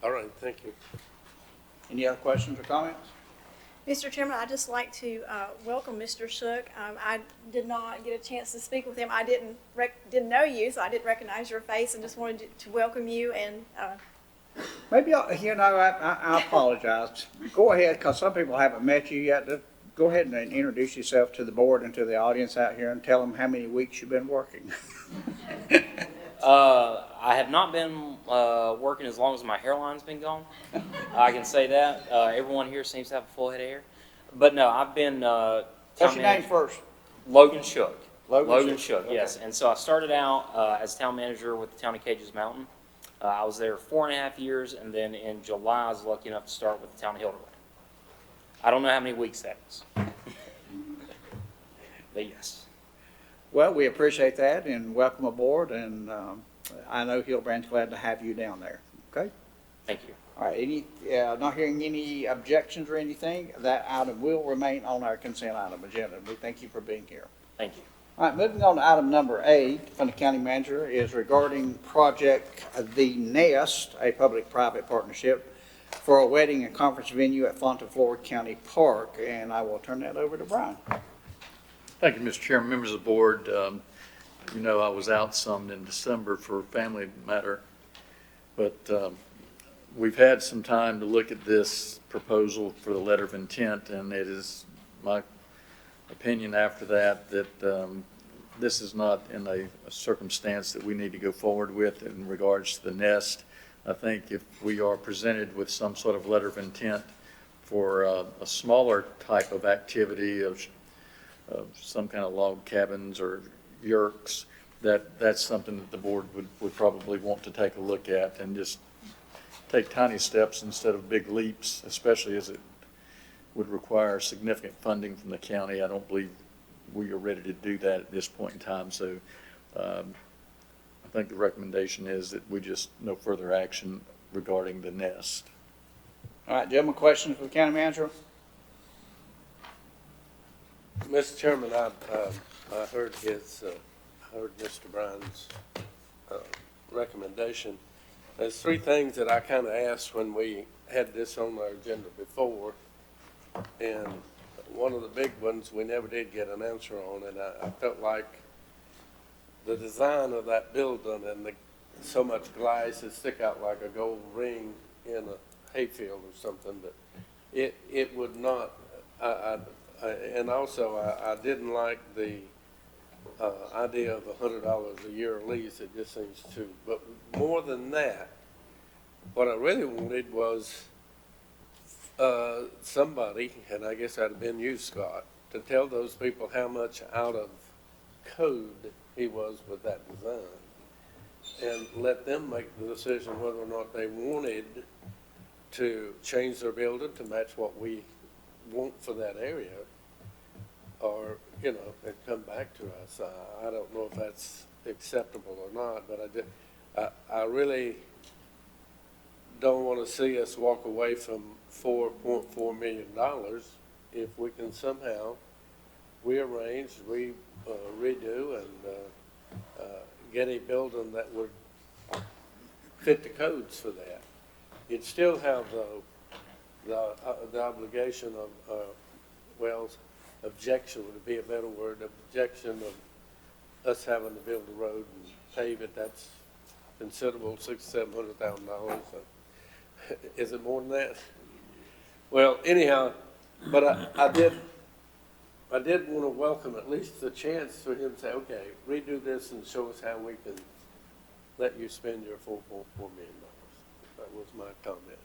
All right, thank you. Any other questions or comments? Mr. Chairman, I'd just like to welcome Mr. Shook. I did not get a chance to speak with him. I didn't know you, so I didn't recognize your face, and just wanted to welcome you. And Maybe, I apologize. Go ahead, because some people haven't met you yet. Go ahead and introduce yourself to the board and to the audience out here and tell them how many weeks you've been working. I have not been working as long as my hairline's been gone. I can say that. Everyone here seems to have a full head of hair. But no, I've been What's your name first? Logan Shook. Logan Shook, yes. Okay. And so I started out as town manager with the town of Cages Mountain. I was there 4.5 years, and then in July, I was lucky enough to start with the town of Hildebrand. I don't know how many weeks that is. But yes. Well, we appreciate that and welcome aboard, and I know Hillbrand's glad to have you down there, okay? Thank you. All right, not hearing any objections or anything, that item will remain on our consent item agenda. We thank you for being here. Thank you. All right, moving on to item number 8 from the county manager is regarding project The Nest, a public-private partnership for a wedding and conference venue at Fontainebleau County Park, and I will turn that over to Brian. Thank you, Mr. Chairman, members of the board. You know, I was out some in December for a family matter, but we've had some time to look at this proposal for the letter of intent, and it is my opinion after that this is not in a circumstance that we need to go forward with in regards to the Nest. I think if we are presented with some sort of letter of intent for a smaller type of activity of some kind of log cabins or yurks, that's something that the board would probably want to take a look at and just take tiny steps instead of big leaps, especially as it would require significant funding from the county. I don't believe we are ready to do that at this point in time. So I think the recommendation is that we just no further action regarding the Nest. All right, gentlemen, questions for the county manager? Mr. Chairman, I heard Mr. Bryan's recommendation. There's 3 things that I kind of asked when we had this on our agenda before, and one of the big ones we never did get an answer on, and I felt like the design of that building and so much glass that stick out like a gold ring in a hayfield or something, but it would not, and also I didn't like the idea of $100 a year lease. It just seems too, but more than that, what I really wanted was somebody, and I guess that'd have been you, Scott, to tell those people how much out of code he was with that design, and let them make the decision whether or not they wanted to change their building to match what we want for that area, or, you know, and come back to us. I don't know if that's acceptable or not, but I really don't want to see us walk away from $4.4 million if we can somehow rearrange, redo, and get a building that would fit the codes for that. You'd still have the obligation of, well, objection would be a better word, objection of us having to build a road and pave it. That's considerable, $600,000-700,000. Is it more than that? Well, anyhow, but I did want to welcome at least the chance for him to say, okay, redo this and show us how we can let you spend your $4.4 million. That was my comments.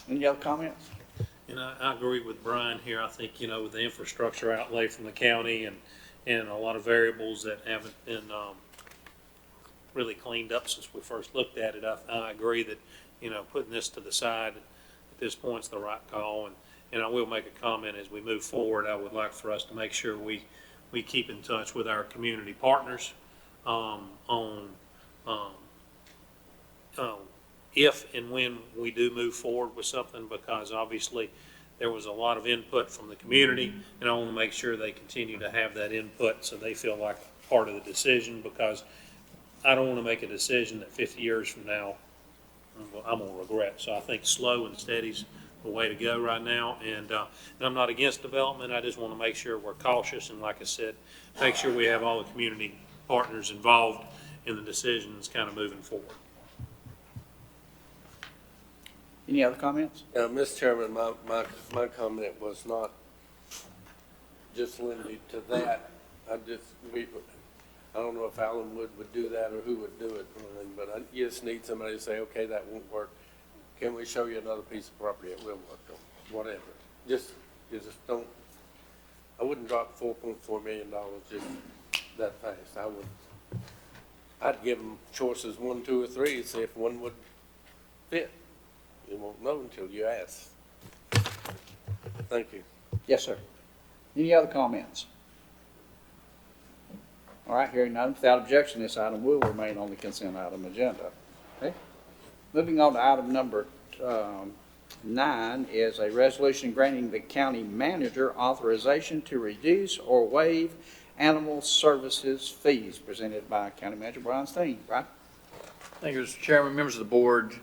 Any other comments? And I agree with Brian here. I think, you know, with the infrastructure outlay from the county and a lot of variables that haven't been really cleaned up since we first looked at it, I agree that, you know, putting this to the side at this point is the right call. And I will make a comment as we move forward. I would like for us to make sure we keep in touch with our community partners on if and when we do move forward with something, because obviously there was a lot of input from the community, and I want to make sure they continue to have that input so they feel like part of the decision, because I don't want to make a decision that 50 years from now I'm going to regret. So I think slow and steady's the way to go right now, and I'm not against development. I just want to make sure we're cautious, and like I said, make sure we have all the community partners involved in the decisions kind of moving forward. Any other comments? Mr. Chairman, my comment was not just limited to that. I don't know if Alan would do that or who would do it, but I just need somebody to say, okay, that won't work. Can we show you another piece of property that will work on? Whatever. You just don't, I wouldn't drop $4.4 million just that fast. I wouldn't. I'd give them choices 1, 2, or 3, see if one would fit. You won't know until you ask. Thank you. Yes, sir. Any other comments? All right, hearing none, without objection, this item will remain on the consent item agenda. Okay. Moving on to item number 9 is a resolution granting the county manager authorization to reduce or waive animal services fees, presented by County Manager Brian Steen. Right? Thank you, Mr. Chairman, members of the board.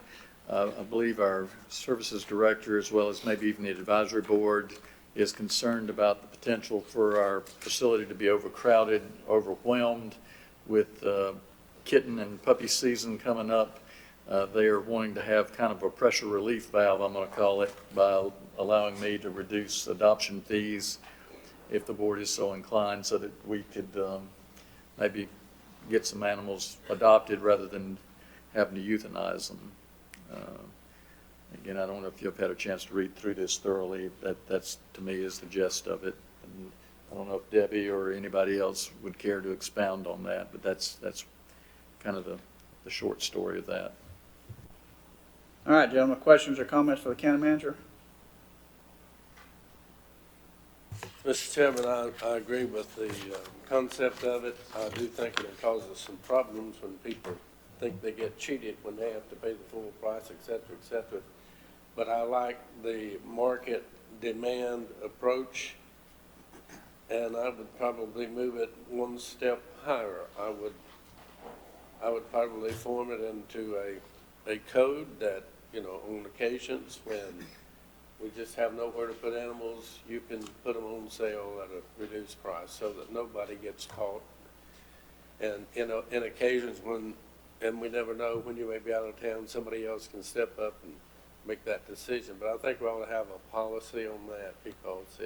I believe our services director, as well as maybe even the advisory board, is concerned about the potential for our facility to be overcrowded, overwhelmed with kitten and puppy season coming up. They are wanting to have kind of a pressure relief valve, I'm going to call it, by allowing me to reduce adoption fees if the board is so inclined, so that we could maybe get some animals adopted rather than having to euthanize them. Again, I don't know if you've had a chance to read through this thoroughly. That's, to me, is the gist of it. And I don't know if Debbie or anybody else would care to expound on that, but that's kind of the short story of that. All right, gentlemen, questions or comments for the county manager? Mr. Chairman, I agree with the concept of it. I do think it causes some problems when people think they get cheated when they have to pay the full price, et cetera, et cetera. But I like the market demand approach, and I would probably move it one step higher. I would probably form it into a code that, you know, on occasions when we just have nowhere to put animals, you can put them on sale at a reduced price so that nobody gets caught. And, you know, in occasions when, and we never know when you may be out of town, somebody else can step up and make that decision. But I think we ought to have a policy on that, because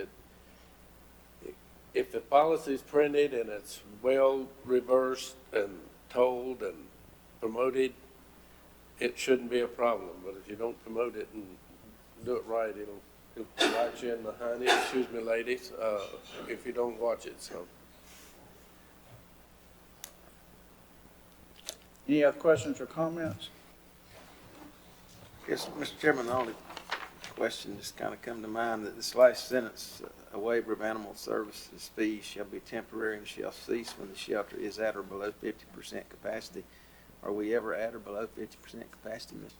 if the policy is printed and it's well reversed and told and promoted, it shouldn't be a problem. But if you don't promote it and do it right, it'll bite you in the hiney, excuse me, ladies, if you don't watch it. So, Any other questions or comments? Yes, Mr. Chairman, the only question that's kind of come to mind, that this last sentence, a waiver of animal services fees shall be temporary and shall cease when the shelter is at or below 50% capacity. Are we ever at or below 50% capacity, Mr.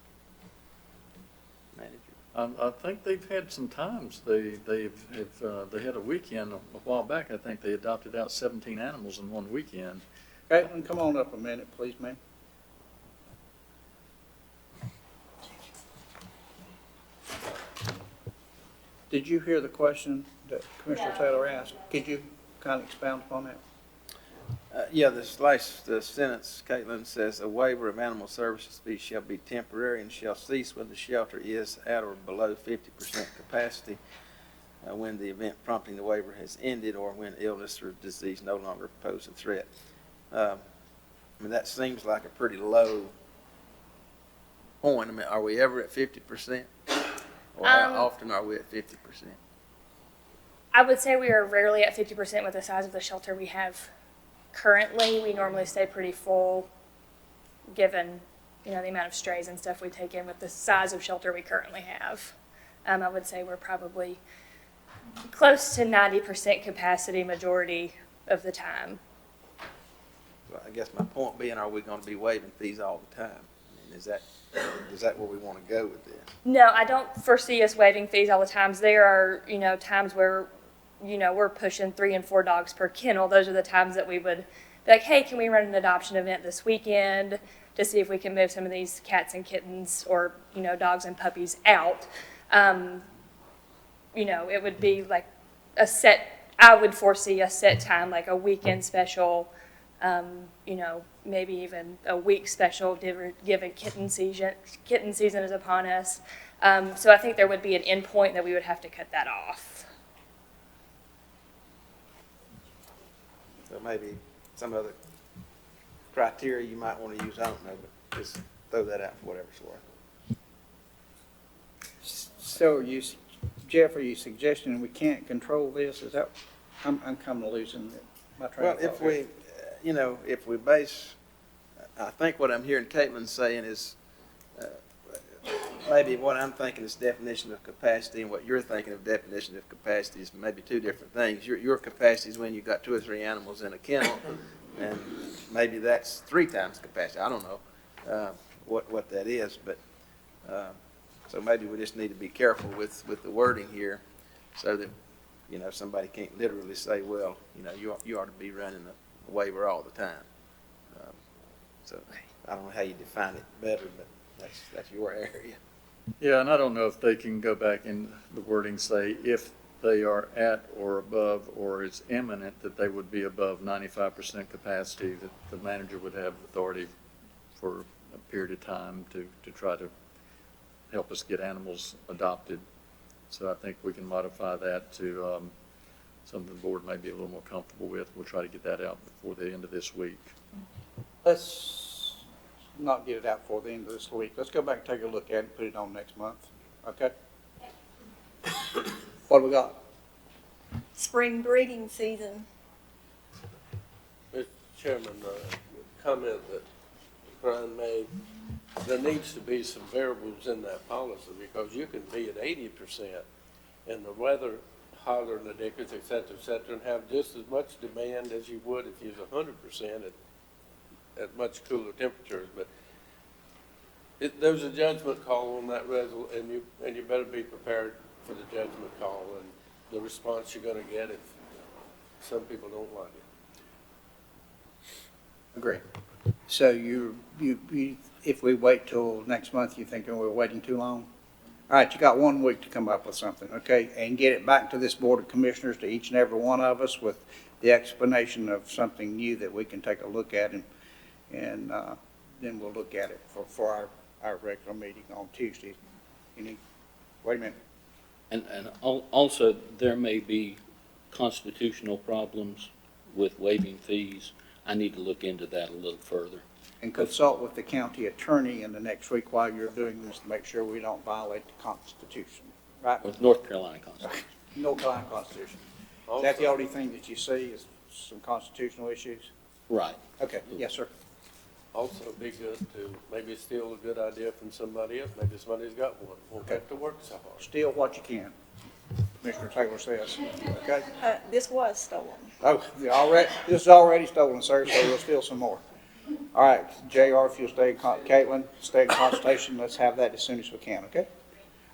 Manager? I think they've had some times. They had a weekend a while back. I think they adopted out 17 animals in one weekend. Caitlin, come on up a minute, please, ma'am. Did you hear the question that Commissioner Taylor asked? Could you kind of expound upon that? Yeah, this last sentence, Caitlin says, a waiver of animal services fees shall be temporary and shall cease when the shelter is at or below 50% capacity, when the event prompting the waiver has ended, or when illness or disease no longer pose a threat. I mean, that seems like a pretty low point. I mean, are we ever at 50%? Or how often are we at 50%? I would say we are rarely at 50% with the size of the shelter we have currently. We normally stay pretty full, given, you know, the amount of strays and stuff we take in with the size of shelter we currently have. I would say we're probably close to 90% capacity majority of the time. Well, I guess my point being, are we going to be waiving fees all the time? I mean, is that where we want to go with this? No, I don't foresee us waiving fees all the time. There are, you know, times where, you know, we're pushing 3 and 4 dogs per kennel. Those are the times that we would be like, hey, can we run an adoption event this weekend to see if we can move some of these cats and kittens or, you know, dogs and puppies out. You know, it would be like I would foresee a set time, like a weekend special, you know, maybe even a week special, given kitten season is upon us. So I think there would be an end point that we would have to cut that off. So maybe some other criteria you might want to use, I don't know, but just throw that out for whatever it's worth. So Jeff, are you suggesting we can't control this? Is that, I'm kind of losing my train of thought. Well, if we base I think what I'm hearing Caitlin saying is, maybe what I'm thinking is definition of capacity, and what you're thinking of definition of capacity is maybe two different things. Your capacity is when you got 2 or 3 animals in a kennel, and maybe that's 3 times capacity. I don't know what that is, but so maybe we just need to be careful with the wording here, so that somebody can't literally say, well, you ought to be running a waiver all the time. So I don't know how you define it better, but that's your area. Yeah, and I don't know if they can go back in the wording, say, if they are at or above, or it's imminent that they would be above 95% capacity, that the manager would have authority for a period of time to try to help us get animals adopted. So I think we can modify that to something the board may be a little more comfortable with. We'll try to get that out before the end of this week. Let's not get it out before the end of this week. Let's go back and take a look at it and put it on next month. Okay? What do we got? Spring breeding season. Mr. Chairman, comment that Brian made, there needs to be some variables in that policy, because you can be at 80% and the weather hotter than the dickens, et cetera, and have just as much demand as you would if you was 100% at much cooler temperatures. But there's a judgment call on that and you better be prepared for the judgment call and the response you're going to get if some people don't like it. Agree. So if we wait till next month, you thinking we're waiting too long? All right, you got 1 week to come up with something, okay? And get it back to this Board of Commissioners, to each and every one of us, with the explanation of something new that we can take a look at, and then we'll look at it for our regular meeting on Tuesday. Wait a minute. And also, there may be constitutional problems with waiving fees. I need to look into that a little further. And consult with the county attorney in the next week while you're doing this to make sure we don't violate the Constitution, right? With North Carolina Constitution. North Carolina Constitution. Is that the only thing that you see is some constitutional issues? Right. Okay, yes, sir. Also be good to maybe steal a good idea from somebody else. Maybe somebody's got one. Won't have to work so hard. Steal what you can, Commissioner Taylor says, okay? This was stolen. Oh, this is already stolen, sir, so we'll steal some more. All right, JR, if you'll stay, Caitlin, stay in consultation, let's have that as soon as we can, okay?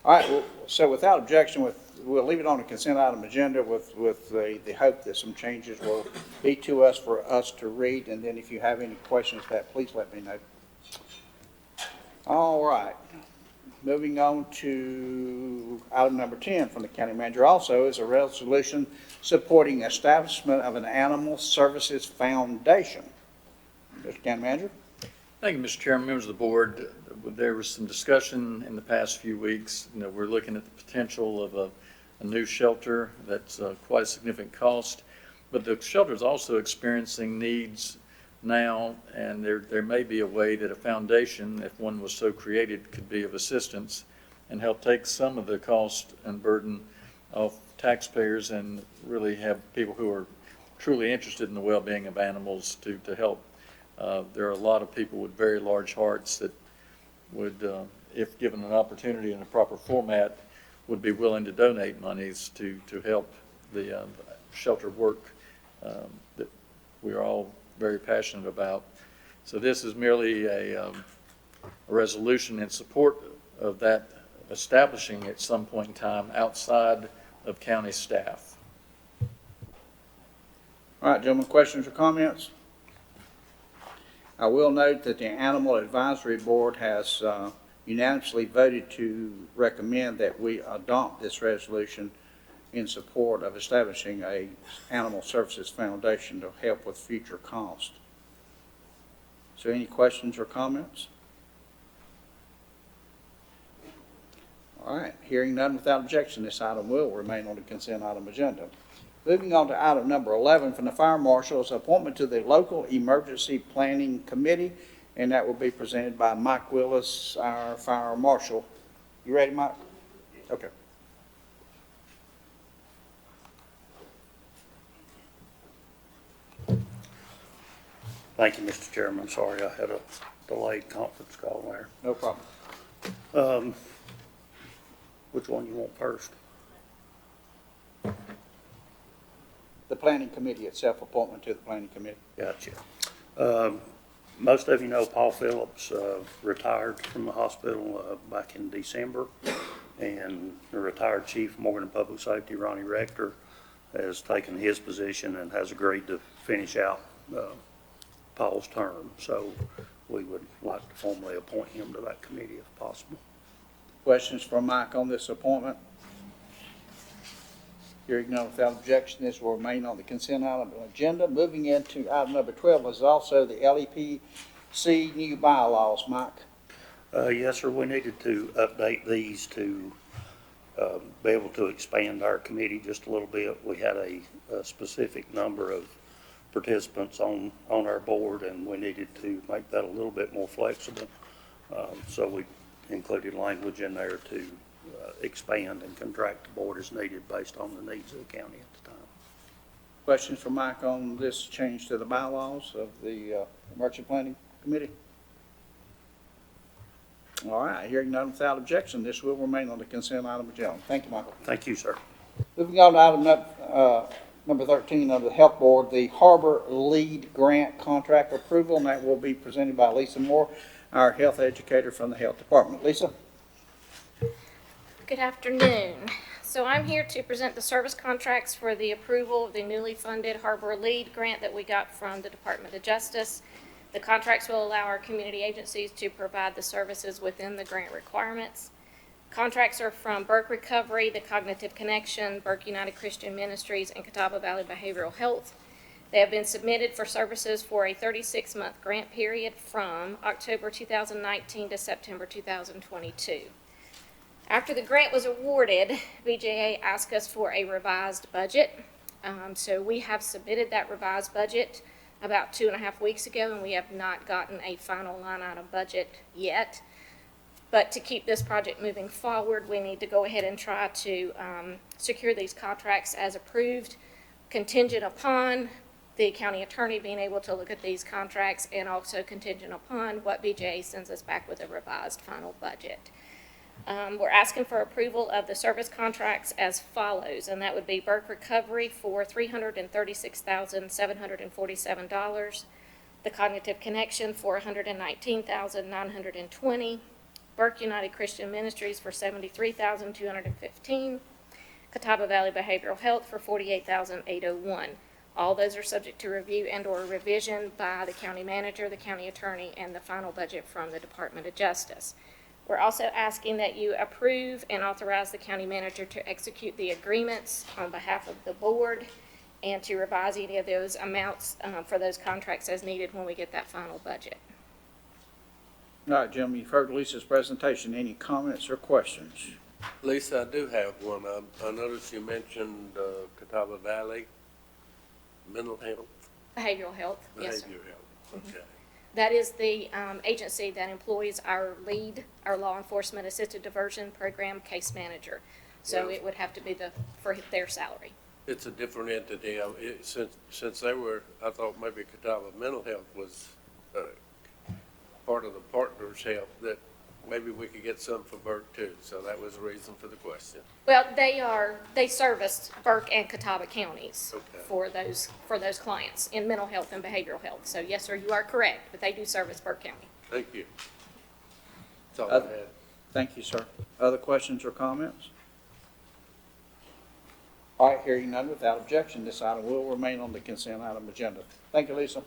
All right, well, so without objection, we'll leave it on the consent item agenda with the hope that some changes will be to us for us to read, and then if you have any questions, please let me know. All right, moving on to item number 10 from the county manager also is a resolution supporting establishment of an animal services foundation. Mr. County Manager. Thank you, Mr. Chairman, members of the board. There was some discussion in the past few weeks. We're looking at the potential of a new shelter that's quite a significant cost, but the shelter is also experiencing needs now, and there may be a way that a foundation, if one was so created, could be of assistance and help take some of the cost and burden off taxpayers and really have people who are truly interested in the well-being of animals to help. There are a lot of people with very large hearts that would, if given an opportunity in a proper format, would be willing to donate monies to help the shelter work that we are all very passionate about. So this is merely a resolution in support of that establishing at some point in time outside of county staff. All right, gentlemen, questions or comments? I will note that the Animal Advisory Board has unanimously voted to recommend that we adopt this resolution in support of establishing a animal services foundation to help with future costs. So any questions or comments? All right, hearing none without objection, this item will remain on the consent item agenda. Moving on to item number 11 from the Fire Marshal's appointment to the Local Emergency Planning Committee, and that will be presented by Mike Willis, our Fire Marshal. You ready, Mike? Okay. Thank you, Mr. Chairman. Sorry I had a delayed conference call there. No problem. Which one you want first? The planning committee itself, appointment to the planning committee. Gotcha. Most of you know Paul Phillips retired from the hospital back in December, and the retired chief, Morgan and Public Safety, Ronnie Rector, has taken his position and has agreed to finish out Paul's term. So we would like to formally appoint him to that committee if possible. Questions from Mike on this appointment? Hearing none without objection, this will remain on the consent item agenda. Moving into item number 12 is also the LEPC new bylaws. Mike? Yes, sir. We needed to update these to be able to expand our committee just a little bit. We had a specific number of participants on our board, and we needed to make that a little bit more flexible. So we included language in there to expand and contract the board as needed based on the needs of the county at the time. Questions for Mike on this change to the bylaws of the Emergency Planning Committee? All right, hearing none without objection, this will remain on the consent item agenda. Thank you, Michael. Thank you, sir. Moving on to item number 13 of the Health Board, the Harbor Lead Grant Contract Approval, and that will be presented by Lisa Moore, our health educator from the Health Department. Lisa? Good afternoon. So I'm here to present the service contracts for the approval of the newly funded Harbor Lead grant that we got from the Department of Justice. The contracts will allow our community agencies to provide the services within the grant requirements. Contracts are from Burke Recovery, the Cognitive Connection, Burke United Christian Ministries, and Catawba Valley Behavioral Health. They have been submitted for services for a 36-month grant period from October 2019 to September 2022. After the grant was awarded, BJA asked us for a revised budget. So we have submitted that revised budget about 2.5 weeks ago, and we have not gotten a final line item budget yet. But to keep this project moving forward, we need to go ahead and try to secure these contracts as approved, contingent upon the county attorney being able to look at these contracts, and also contingent upon what BJA sends us back with a revised final budget. We're asking for approval of the service contracts as follows, and that would be Burke Recovery for $336,747, the Cognitive Connection for $119,920, Burke United Christian Ministries for $73,215, Catawba Valley Behavioral Health for $48,801. All those are subject to review and/or revision by the county manager, the county attorney, and the final budget from the Department of Justice. We're also asking that you approve and authorize the county manager to execute the agreements on behalf of the board and to revise any of those amounts for those contracts as needed when we get that final budget. All right, gentlemen, you've heard Lisa's presentation. Any comments or questions? Lisa, I do have one. I noticed you mentioned Catawba Valley Mental Health. Behavioral health, yes, sir. Behavioral health, okay. That is the agency that employs our lead, our law enforcement assisted diversion program case manager. So it would have to be for their salary. It's a different entity. Since they were, I thought maybe Catawba Mental Health was part of the partners' help, that maybe we could get some for Burke too. So that was the reason for the question. Well, they service Burke and Catawba counties for those clients in mental health and behavioral health. So yes, sir, you are correct, but they do service Burke County. Thank you. That's all I had. Thank you, sir. Other questions or comments? All right, hearing none without objection, this item will remain on the consent item agenda. Thank you, Lisa.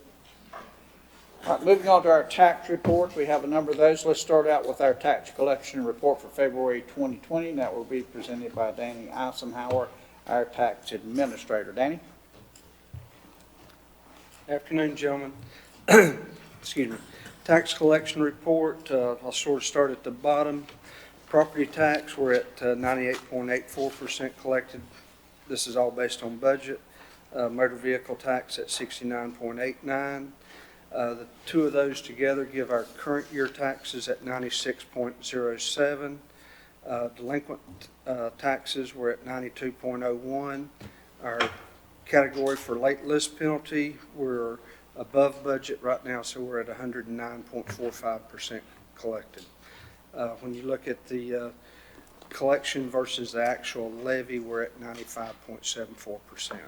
All right, moving on to our tax reports. We have a number of those. Let's start out with our tax collection report for February 2020. That will be presented by Danny Eisenhower, our tax administrator. Danny? Afternoon, gentlemen. Excuse me. Tax collection report. I'll sort of start at the bottom. Property tax, we're at 98.84% collected. This is all based on budget. Motor vehicle tax at 69.89. The two of those together give our current year taxes at 96.07. Delinquent taxes were at 92.01. Our category for late list penalty, we're above budget right now, so we're at 109.45% collected. When you look at the collection versus the actual levy, we're at 95.74%.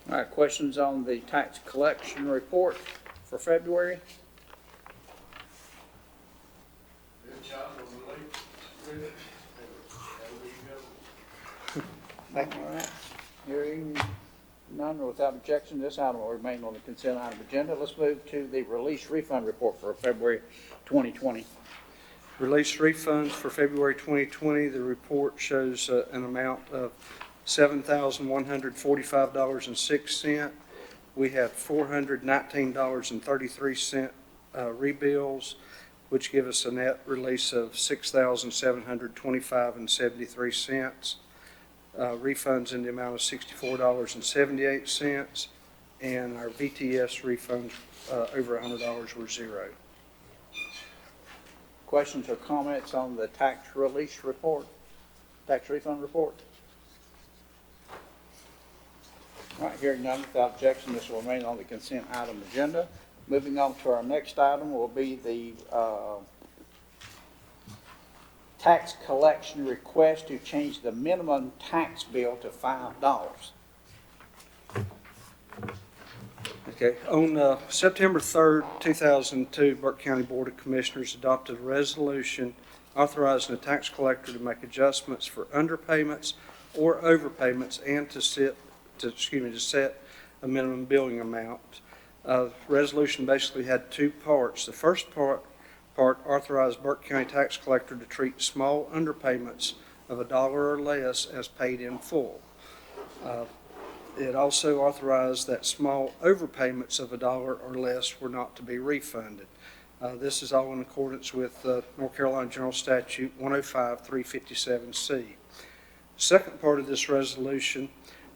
All right, questions on the tax collection report for February? All right. Hearing none, without objection, this item will remain on the consent item agenda. Let's move to the release refund report for February 2020. Release refunds for February 2020, the report shows an amount of $7,145.06. We had $419.33 rebills, which give us a net release of $6,725.73. Refunds in the amount of $64.78, and our VTS refunds over $100 were zero. Questions or comments on the tax release report, tax refund report? All right, hearing none, without objection, this will remain on the consent item agenda. Moving on to our next item will be the tax collection request to change the minimum tax bill to $5. Okay, on September 3rd, 2002, Burke County Board of Commissioners adopted a resolution authorizing the tax collector to make adjustments for underpayments or overpayments and to set a minimum billing amount. Resolution basically had two parts. The first part authorized Burke County tax collector to treat small underpayments of $1 or less as paid in full. It also authorized that small overpayments of $1 or less were not to be refunded. This is all in accordance with North Carolina General Statute 105-357C. The second part of this resolution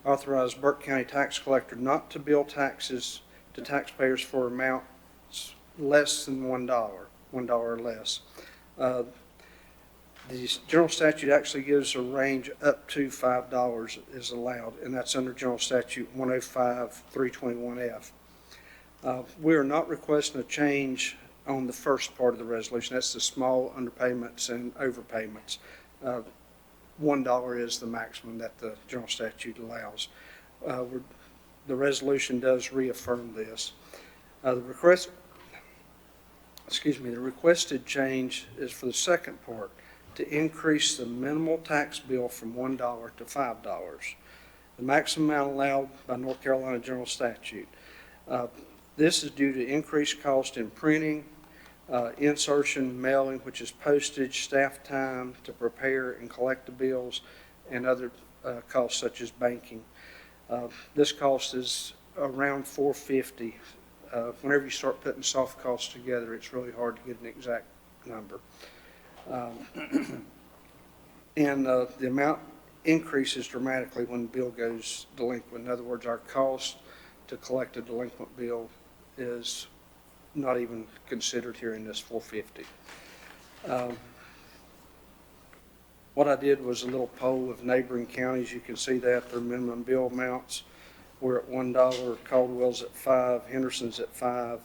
authorized Burke County tax collector not to bill taxes to taxpayers for amounts less than $1 or less. The general statute actually gives a range up to $5 is allowed, and that's under General Statute 105-321F. We are not requesting a change on the first part of the resolution. That's the small underpayments and overpayments. $1 is the maximum that the general statute allows. The resolution does reaffirm this. The requested change is for the second part, to increase the minimal tax bill from $1 to $5, the maximum amount allowed by North Carolina General Statute. This is due to increased cost in printing, insertion, mailing, which is postage, staff time to prepare and collect the bills, and other costs such as banking. This cost is around $450. Whenever you start putting soft costs together, it's really hard to get an exact number. And the amount increases dramatically when the bill goes delinquent. In other words, our cost to collect a delinquent bill is not even considered here in this $450. What I did was a little poll of neighboring counties. You can see that their minimum bill amounts were at $1, Caldwell's at $5, Henderson's at $5,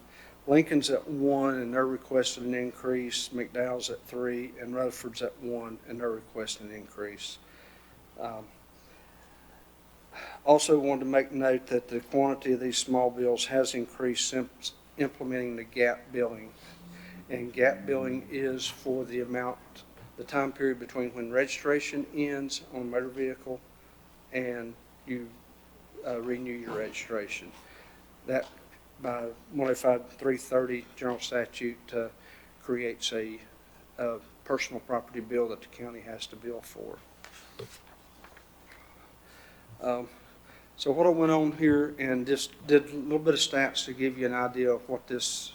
Lincoln's at $1, and they're requesting an increase. McDowell's at $3, and Rutherford's at $1, and they're requesting an increase. Also wanted to make note that the quantity of these small bills has increased since implementing the gap billing. And gap billing is for the amount, the time period between when registration ends on a motor vehicle and you renew your registration. That by 105-330 General Statute creates a personal property bill that the county has to bill for. So what I went on here and just did a little bit of stats to give you an idea of what this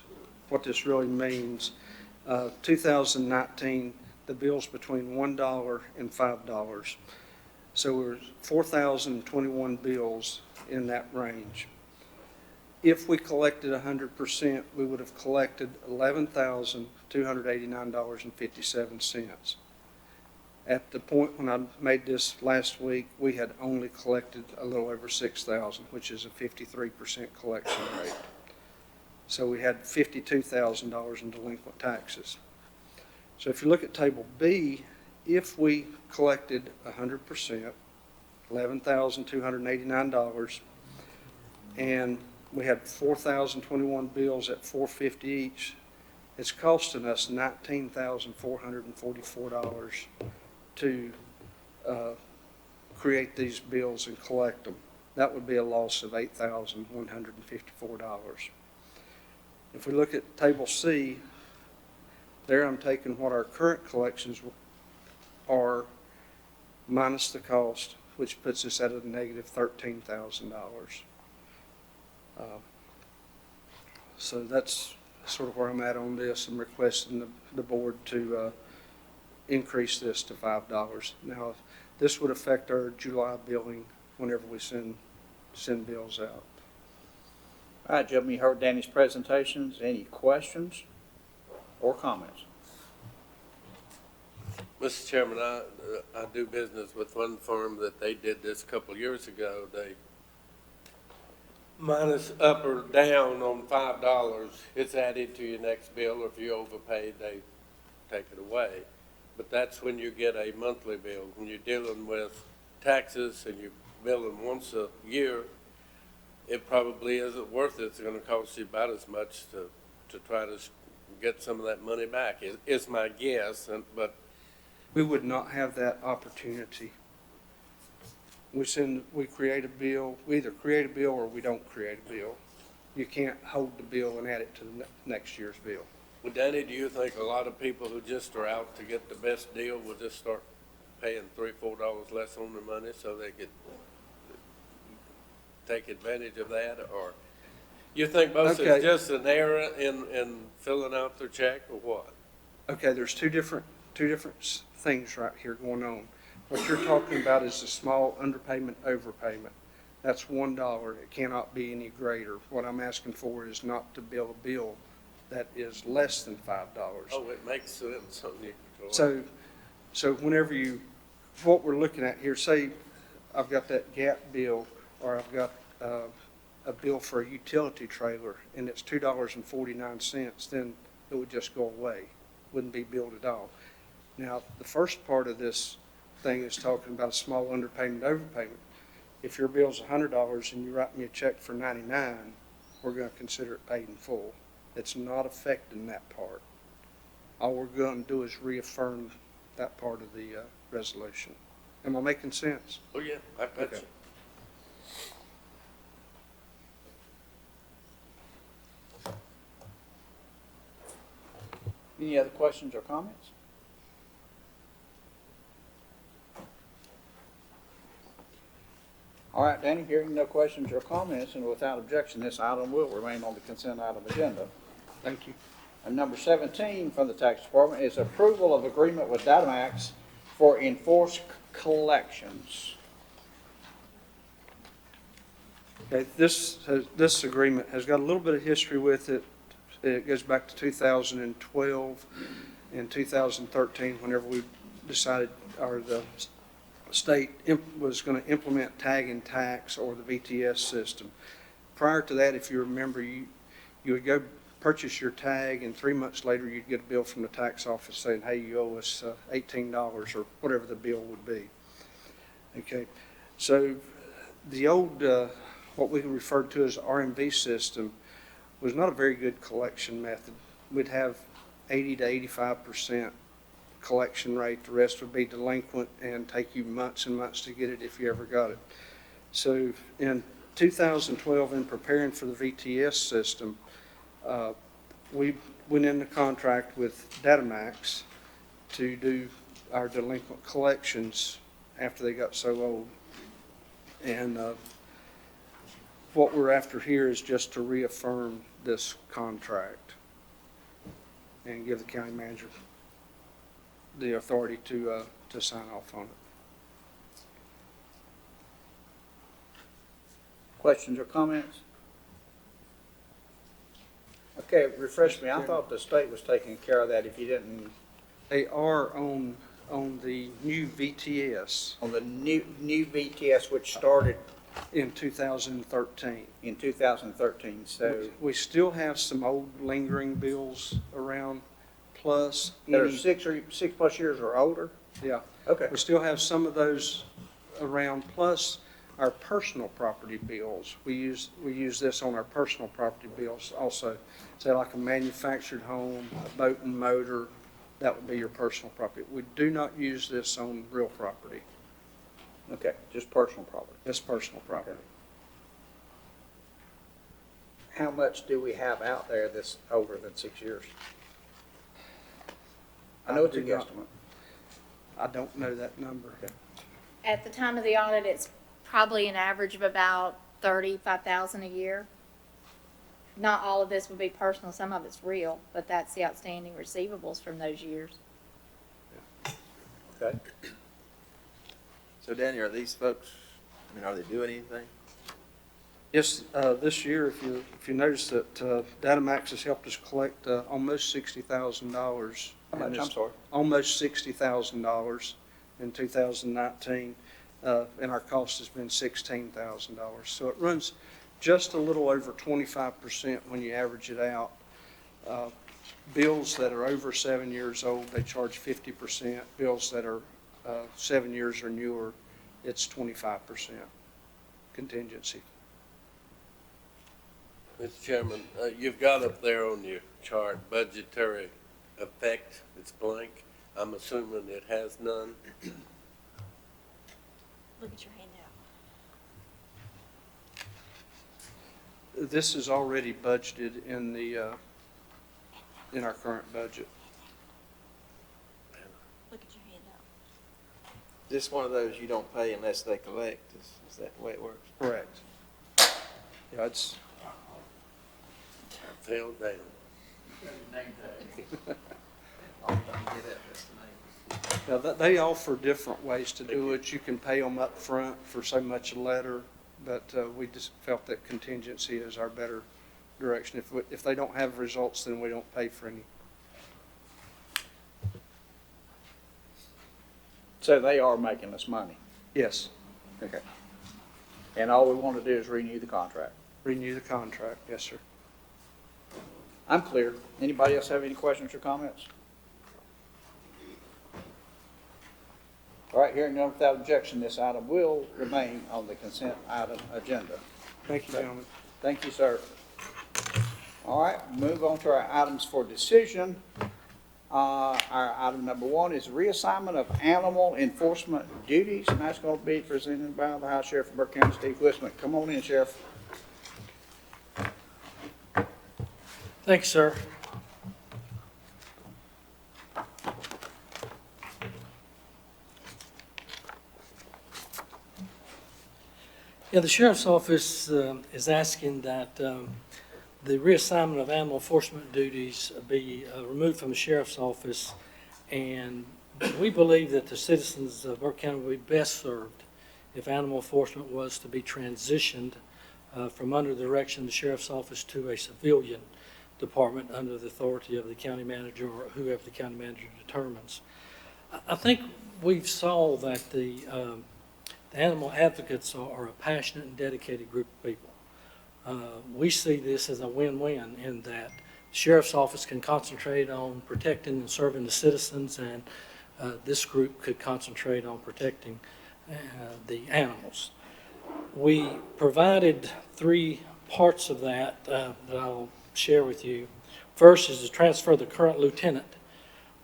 really means. 2019, the bill's between $1 and $5. So we're 4,021 bills in that range. If we collected 100%, we would have collected $11,289.57. At the point when I made this last week, we had only collected a little over 6,000, which is a 53% collection rate. So we had $52,000 in delinquent taxes. So if you look at Table B, if we collected 100%, $11,289, and we had 4,021 bills at $450 each, it's costing us $19,444 to create these bills and collect them. That would be a loss of $8,154. If we look at Table C, there I'm taking what our current collections are minus the cost, which puts us at a negative $13,000. So that's sort of where I'm at on this. I'm requesting the board to increase this to $5. Now, this would affect our July billing whenever we send bills out. All right, gentlemen, you heard Danny's presentations. Any questions or comments? Mr. Chairman, I do business with one firm that they did this a couple of years ago. They minus up or down on $5, it's added to your next bill, or if you overpaid, they take it away. But that's when you get a monthly bill. When you're dealing with taxes and you're billing once a year, it probably isn't worth it. It's going to cost you about as much to try to get some of that money back. It's my guess, but We would not have that opportunity. We create a bill, we either create a bill or we don't create a bill. You can't hold the bill and add it to the next year's bill. Well, Danny, do you think a lot of people who just are out to get the best deal will just start paying $3, $4 less on their money so they could take advantage of that? Or you think most Okay. is just an error in filling out their check, or what? Okay, there's two different things right here going on. What you're talking about is a small underpayment, overpayment. That's $1. It cannot be any greater. What I'm asking for is not to bill a bill that is less than $5. Oh, it makes sense. Something you can go So whenever what we're looking at here, say I've got that gap bill, or I've got a bill for a utility trailer, and it's $2.49, then it would just go away. Wouldn't be billed at all. Now, the first part of this thing is talking about a small underpayment, overpayment. If your bill's $100 and you write me a check for $99, we're going to consider it paid in full. It's not affecting that part. All we're going to do is reaffirm that part of the resolution. Am I making sense? Oh, yeah, I bet you. Any other questions or comments? All right, Danny, hearing no questions or comments, and without objection, this item will remain on the consent item agenda. Thank you. And number 17 from the Tax Department is approval of agreement with Datamax for enforced collections. Okay, this agreement has got a little bit of history with it. It goes back to 2012 and 2013, whenever we decided, or the state was going to implement tag and tax, or the VTS system. Prior to that, if you remember, you would go purchase your tag, and 3 months later you'd get a bill from the tax office saying, hey, you owe us $18 or whatever the bill would be. Okay, so the old, what we referred to as RMV system, was not a very good collection method. We'd have 80 to 85% collection rate. The rest would be delinquent and take you months and months to get it if you ever got it. So in 2012, in preparing for the VTS system, we went into contract with Datamax to do our delinquent collections after they got so old. And what we're after here is just to reaffirm this contract and give the county manager the authority to sign off on it. Questions or comments? Okay, refresh me. I thought the state was taking care of that if you didn't. They are on on the new VTS On the new VTS, which started in 2013. in 2013, so We still have some old lingering bills around, plus that are any, 6+ years or older? yeah. Okay. We still have some of those around, plus our personal property bills. We use this on our personal property bills also. Say like a manufactured home, a boat and motor, that would be your personal property. We do not use this on real property. Okay, just personal property. It's personal property. How much do we have out there that's older than 6 years? I know it's a do not- guesstimate. I don't know that number. At the time of the audit, it's probably an average of about 35,000 a year. Not all of this would be personal, some of it's real, but that's the outstanding receivables from those years. Okay. So Daniel, are these folks, I mean, are they doing anything? Yes, this year, if you notice that Datamax has helped us collect almost $60,000. How much? I'm sorry. Almost $60,000 in 2019, and our cost has been $16,000. So it runs just a little over 25% when you average it out. Bills that are over 7 years old, they charge 50%. Bills that are 7 years or newer, it's 25% contingency. Mr. Chairman, you've got up there on your chart, budgetary effect, it's blank. I'm assuming it has none. Look at your handout. This is already budgeted in in our current budget. Look at your handout. This one of those you don't pay unless they collect, is that the way it works? Correct. Yeah, it's, Fell down. yeah, they offer different ways to do it. You can pay them up front for so much a letter, but we just felt that contingency is our better direction. If they don't have results, then we don't pay for any. So they are making us money. Yes, Okay. And all we want to do is renew the contract. renew the contract. Yes, sir. I'm clear. Anybody else have any questions or comments? All right, hearing none without objection, this item will remain on the consent item agenda. Thank you, gentlemen. Thank you, sir. All right, move on to our items for decision. Our item number 1 is reassignment of animal enforcement duties, and that's going to be presented by the High Sheriff of Burke County, Steve Wisman. Come on in, Sheriff. Thanks, sir. Yeah, the sheriff's office is asking that the reassignment of animal enforcement duties be removed from the sheriff's office, and we believe that the citizens of Burke County would be best served if animal enforcement was to be transitioned from under the direction of the sheriff's office to a civilian department under the authority of the county manager or whoever the county manager determines. I think we've saw that the animal advocates are a passionate and dedicated group of people. We see this as a win-win in that the sheriff's office can concentrate on protecting and serving the citizens, and this group could concentrate on protecting the animals. We provided 3 parts of that that I'll share with you. First is to transfer the current lieutenant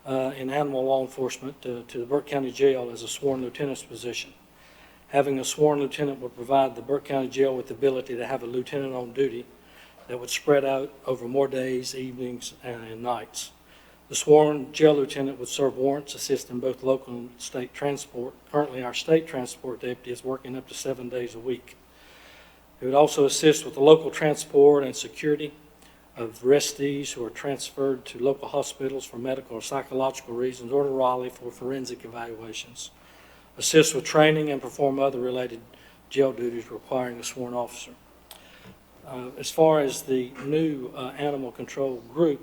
in animal law enforcement to the Burke County Jail as a sworn lieutenant's position. Having a sworn lieutenant would provide the Burke County Jail with the ability to have a lieutenant on duty that would spread out over more days, evenings, and nights. The sworn jail lieutenant would serve warrants, assist in both local and state transport. Currently, our state transport deputy is working up to 7 days a week. It would also assist with the local transport and security of arrestees who are transferred to local hospitals for medical or psychological reasons or to Raleigh for forensic evaluations. Assist with training and perform other related jail duties requiring a sworn officer. As far as the new animal control group,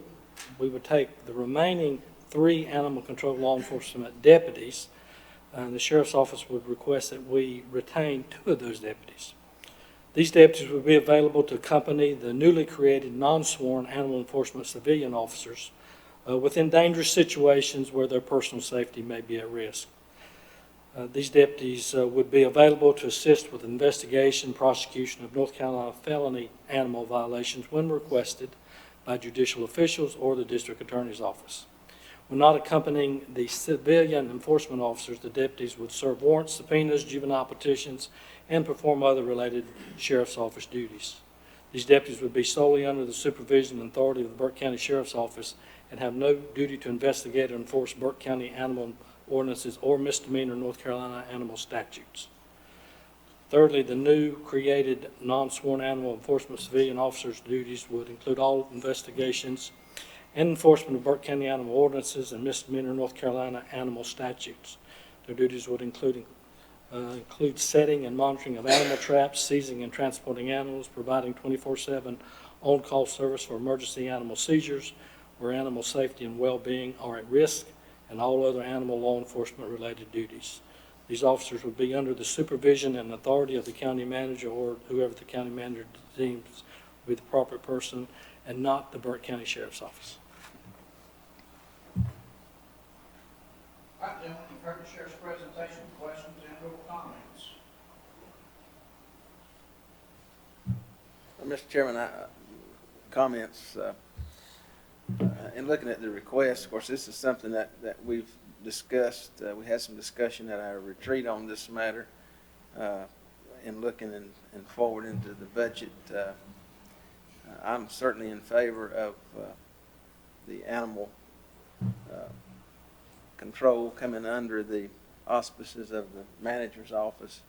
we would take the remaining 3 animal control law enforcement deputies. The sheriff's office would request that we retain 2 of those deputies. These deputies would be available to accompany the newly created non-sworn animal enforcement civilian officers within dangerous situations where their personal safety may be at risk. These deputies would be available to assist with investigation, prosecution of North Carolina felony animal violations when requested by judicial officials or the district attorney's office. When not accompanying the civilian enforcement officers, the deputies would serve warrants, subpoenas, juvenile petitions, and perform other related sheriff's office duties. These deputies would be solely under the supervision and authority of the Burke County Sheriff's Office and have no duty to investigate or enforce Burke County animal ordinances or misdemeanor North Carolina animal statutes. Thirdly, the new created non-sworn animal enforcement civilian officers' duties would include all investigations and enforcement of Burke County animal ordinances and misdemeanor North Carolina animal statutes. Their duties would include setting and monitoring of animal traps, seizing and transporting animals, providing 24/7 on-call service for emergency animal seizures where animal safety and well-being are at risk, and all other animal law enforcement related duties. These officers would be under the supervision and authority of the county manager or whoever the county manager deems would be the proper person, and not the Burke County Sheriff's Office. All right, gentlemen, you've heard the sheriff's presentation, questions and or comments. Mr. Chairman, comments, in looking at the request, of course, this is something that we've discussed. We had some discussion at our retreat on this matter in looking and forward into the budget. I'm certainly in favor of the animal control coming under the auspices of the manager's office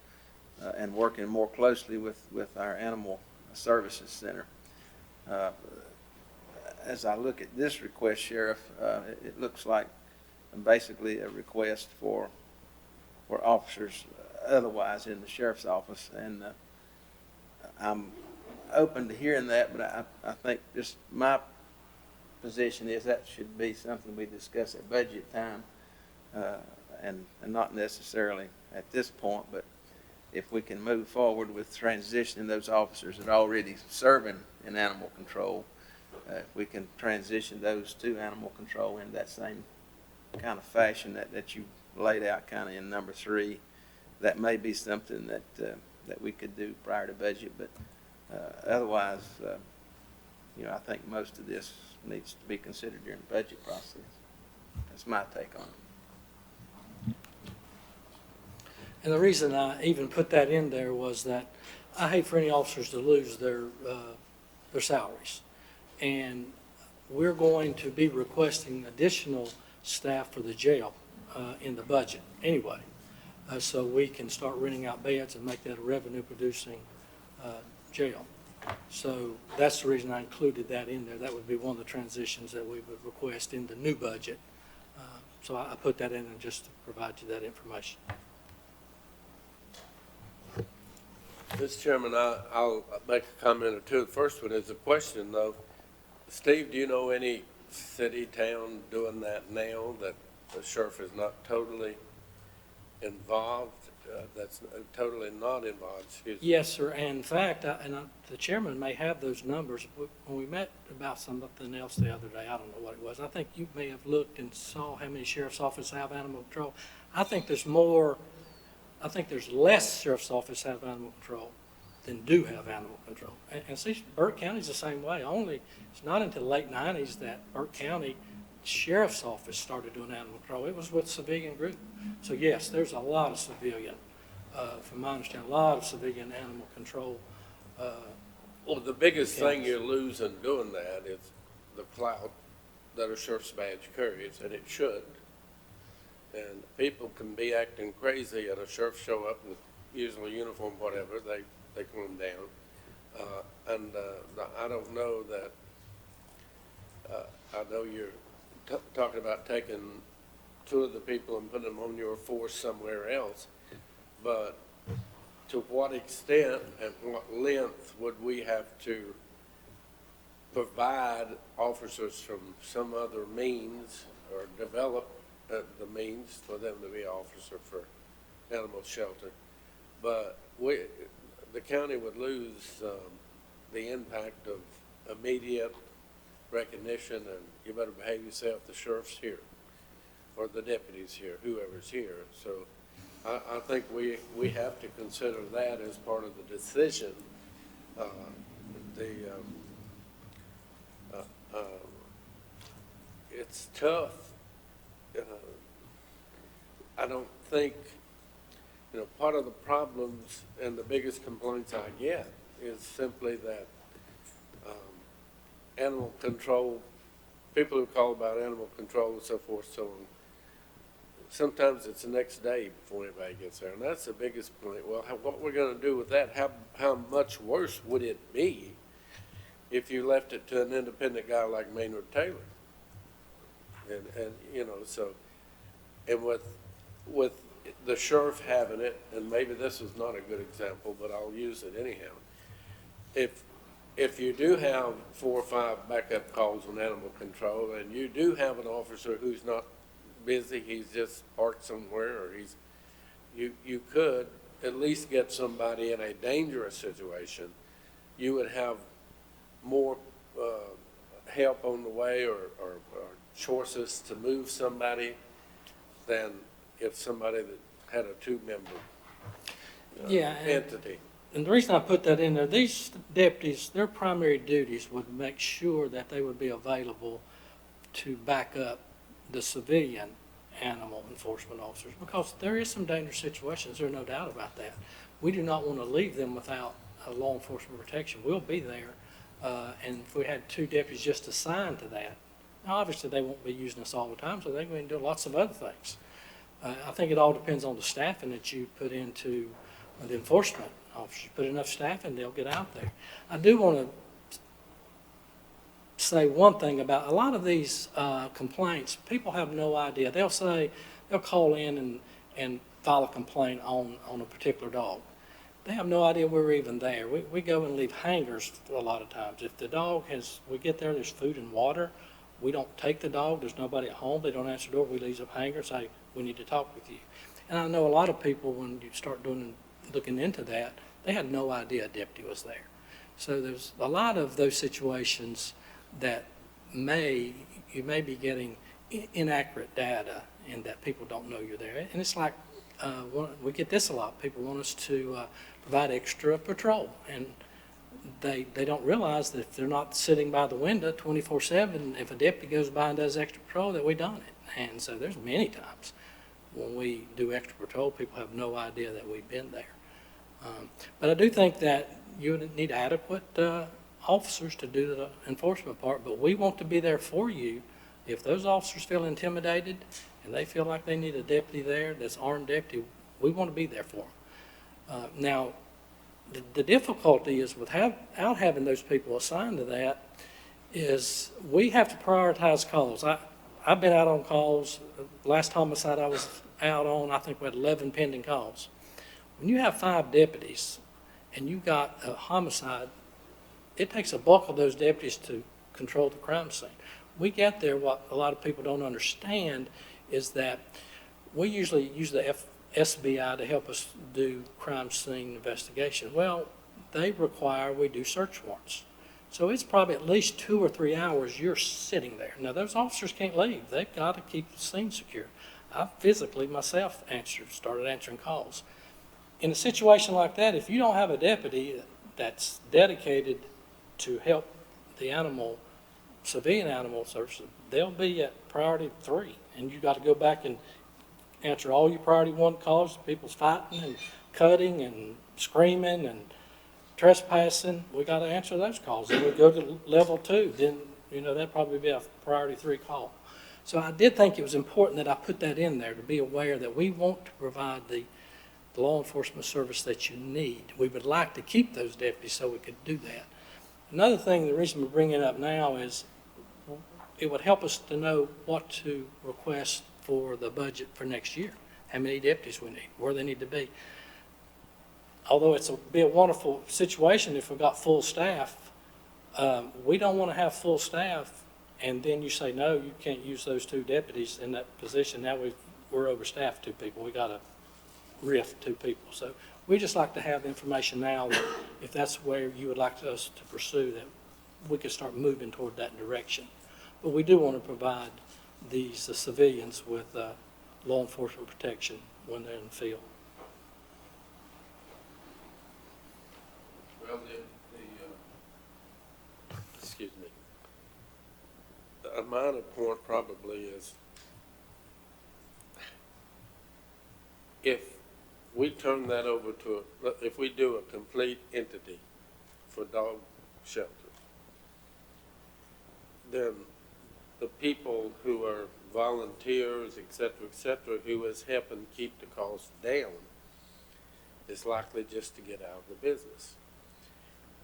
and working more closely with our animal services center. As I look at this request, Sheriff, it looks like basically a request for officers otherwise in the sheriff's office, and I'm open to hearing that, but I think just my position is that should be something we discuss at budget time, and not necessarily at this point, but if we can move forward with transitioning those officers that are already serving in animal control, if we can transition those to animal control in that same kind of fashion that you laid out kind of in number 3, that may be something that we could do prior to budget, but otherwise, I think most of this needs to be considered during the budget process. That's my take on it. And the reason I even put that in there was that I hate for any officers to lose their salaries. And we're going to be requesting additional staff for the jail in the budget anyway, so we can start renting out beds and make that a revenue-producing jail. So that's the reason I included that in there. That would be one of the transitions that we would request in the new budget. So I put that in there just to provide you that information. Mr. Chairman, I'll make a comment or two. The first one is a question, though. Steve, do you know any city, town doing that now, that the sheriff is not totally involved, that's totally not involved, excuse me? Yes, sir. And in fact, the chairman may have those numbers. When we met about something else the other day, I don't know what it was. I think you may have looked and saw how many sheriff's offices have animal control. I think there's less sheriff's offices have animal control than do have animal control. And see, Burke County's the same way. It's not until the late 90s that Burke County Sheriff's Office started doing animal control. It was with civilian group. So yes, there's a lot of civilian, from my understanding, a lot of civilian animal control. Well, the biggest thing you lose in doing that is the clout that a sheriff's badge carries, and it should. And people can be acting crazy at a sheriff show up with usually uniform, whatever, they calm down. I don't know that, I know you're talking about taking 2 of the people and putting them on your force somewhere else, but to what extent and what length would we have to provide officers from some other means or develop develop the means for them to be officer for animal shelter. But the county would lose the impact of immediate recognition and you better behave yourself, the sheriff's here, or the deputy's here, whoever's here. So I think we have to consider that as part of the decision. It's tough. I don't think, part of the problems and the biggest complaints I get is simply that animal control, people who call about animal control and so forth, so on, sometimes it's the next day before anybody gets there, and that's the biggest point. Well, what we're going to do with that, how much worse would it be if you left it to an independent guy like Maynard Taylor? And and with the sheriff having it, and maybe this is not a good example, but I'll use it anyhow. If you do have 4 or 5 backup calls on animal control, and you do have an officer who's not busy, he's just parked somewhere, or you could at least get somebody in a dangerous situation. You would have more help on the way or choices to move somebody than if somebody that had a 2-member entity. And the reason I put that in there, these deputies, their primary duties would make sure that they would be available to back up the civilian animal enforcement officers, because there is some dangerous situations, there's no doubt about that. We do not want to leave them without law enforcement protection. We'll be there, and if we had 2 deputies just assigned to that, now obviously they won't be using us all the time, so they're going to do lots of other things. I think it all depends on the staffing that you put into the enforcement officers. Put enough staff and they'll get out there. I do want to say one thing about a lot of these complaints. People have no idea. They'll call in and file a complaint on a particular dog. They have no idea we're even there. We go and leave hangers a lot of times. If the dog we get there, there's food and water. We don't take the dog. There's nobody at home. They don't answer the door. We leave a hanger, say, we need to talk with you. And I know a lot of people, when you start looking into that, they had no idea a deputy was there. So there's a lot of those situations that you may be getting inaccurate data and that people don't know you're there. And it's like, we get this a lot. People want us to provide extra patrol. And they don't realize that if they're not sitting by the window 24/7, if a deputy goes by and does extra patrol, that we done it. And so there's many times when we do extra patrol, people have no idea that we've been there. But I do think that you need adequate officers to do the enforcement part, but we want to be there for you. If those officers feel intimidated and they feel like they need a deputy there that's armed deputy, we want to be there for them. Now, the difficulty is without having those people assigned to that is we have to prioritize calls. I've been out on calls. Last homicide I was out on, I think we had 11 pending calls. When you have 5 deputies and you got a homicide, it takes a bulk of those deputies to control the crime scene. We get there, what a lot of people don't understand is that we usually use the SBI to help us do crime scene investigation. Well, they require we do search warrants. So it's probably at least 2 or 3 hours you're sitting there. Now, those officers can't leave. They've got to keep the scene secure. I physically myself started answering calls. In a situation like that, if you don't have a deputy that's dedicated to help the civilian animal services, they'll be at priority 3. And you got to go back and answer all your priority 1 calls. People's fighting and cutting and screaming and trespassing. We got to answer those calls. Then we go to level 2. Then, that'd probably be a priority 3 call. So I did think it was important that I put that in there to be aware that we want to provide the law enforcement service that you need. We would like to keep those deputies so we could do that. Another thing, the reason we're bringing it up now is it would help us to know what to request for the budget for next year, how many deputies we need, where they need to be. Although be a wonderful situation if we've got full staff, we don't want to have full staff and then you say, no, you can't use those 2 deputies in that position, now we're overstaffed 2 people. We got to riff 2 people. So we just like to have information now that if that's where you would like us to pursue, that we could start moving toward that direction. But we do want to provide these civilians with law enforcement protection when they're in the field. Well, excuse me. The minor point probably is if we turn that over to, if we do a complete entity for dog shelter, then the people who are volunteers, et cetera, who is helping keep the cost down is likely just to get out of the business.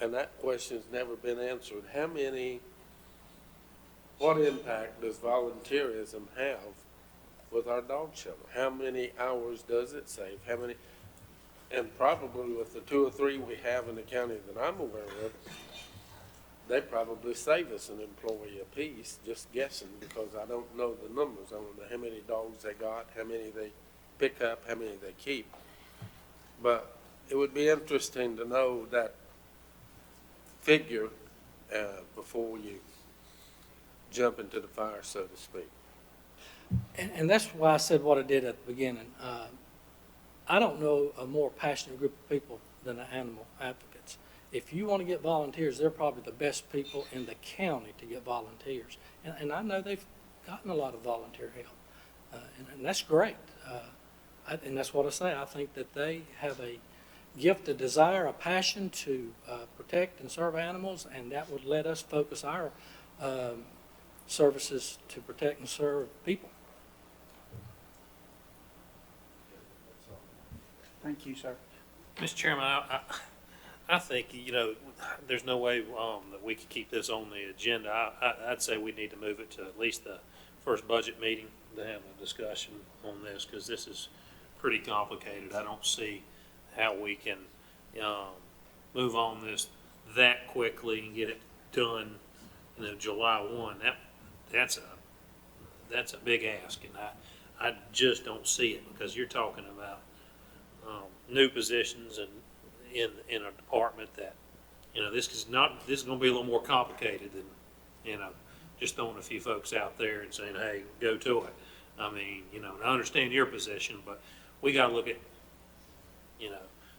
And that question's never been answered. What impact does volunteerism have with our dog shelter? How many hours does it save? How many, and probably with the 2 or 3 we have in the county that I'm aware of, they probably save us an employee apiece, just guessing, because I don't know the numbers. I don't know how many dogs they got, how many they pick up, how many they keep. But it would be interesting to know that figure before you jump into the fire, so to speak. And that's why I said what I did at the beginning. I don't know a more passionate group of people than the animal advocates. If you want to get volunteers, they're probably the best people in the county to get volunteers. And I know they've gotten a lot of volunteer help, and that's great. And that's what I say. I think that they have a gift, a desire, a passion to protect and serve animals, and that would let us focus our services to protect and serve people. Thank you, sir. Mr. Chairman, I think, there's no way that we could keep this on the agenda. I'd say we need to move it to at least the first budget meeting to have a discussion on this, because this is pretty complicated. I don't see how we can move on this that quickly and get it done, July 1. That's a big ask, and I just don't see it, because you're talking about new positions and in a department that, this is going to be a little more complicated than, just throwing a few folks out there and saying, hey, go to it. I mean, I understand your position, but we got to look at,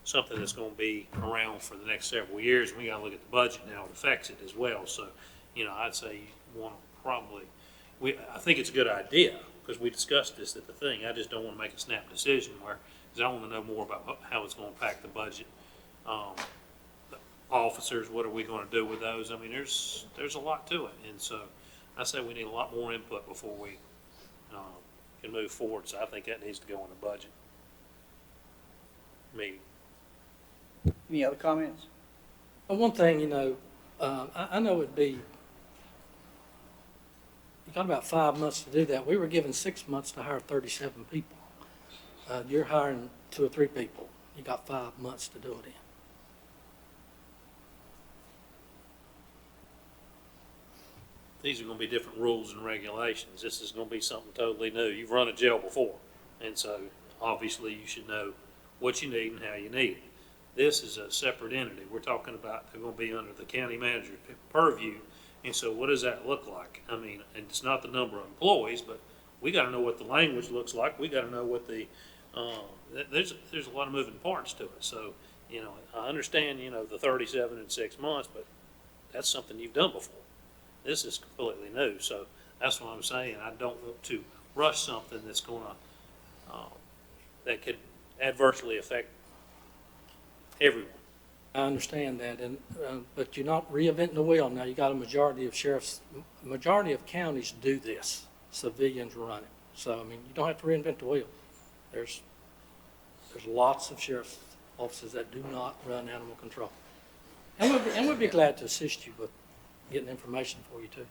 something that's going to be around for the next several years. And we got to look at the budget and how it affects it as well. So, I'd say you want to probably, I think it's a good idea, because we discussed this at the thing. I just don't want to make a snap decision because I want to know more about how it's going to impact the budget. The officers, what are we going to do with those? I mean, there's a lot to it. And so I say we need a lot more input before we can move forward. So I think that needs to go in the budget meeting. Any other comments? One thing, I know it'd be, you got about 5 months to do that. We were given 6 months to hire 37 people. You're hiring 2 or 3 people. You got 5 months to do it in. These are going to be different rules and regulations. This is going to be something totally new. You've run a jail before, and so obviously you should know what you need and how you need it. This is a separate entity. We're talking about they're going to be under the county manager's purview, and so what does that look like? I mean, and it's not the number of employees, but we got to know what the language looks like. We got to know what the there's a lot of moving parts to it. So, I understand, the 37 in 6 months, but that's something you've done before. This is completely new. So that's what I'm saying. I don't want to rush something that's going to, that could adversely affect everyone. I understand that, but you're not reinventing the wheel. Now, you got a majority of counties do this. Civilians run it. So, I mean, you don't have to reinvent the wheel. There's lots of sheriff's offices that do not run animal control. And we'd be glad to assist you with getting information for you too.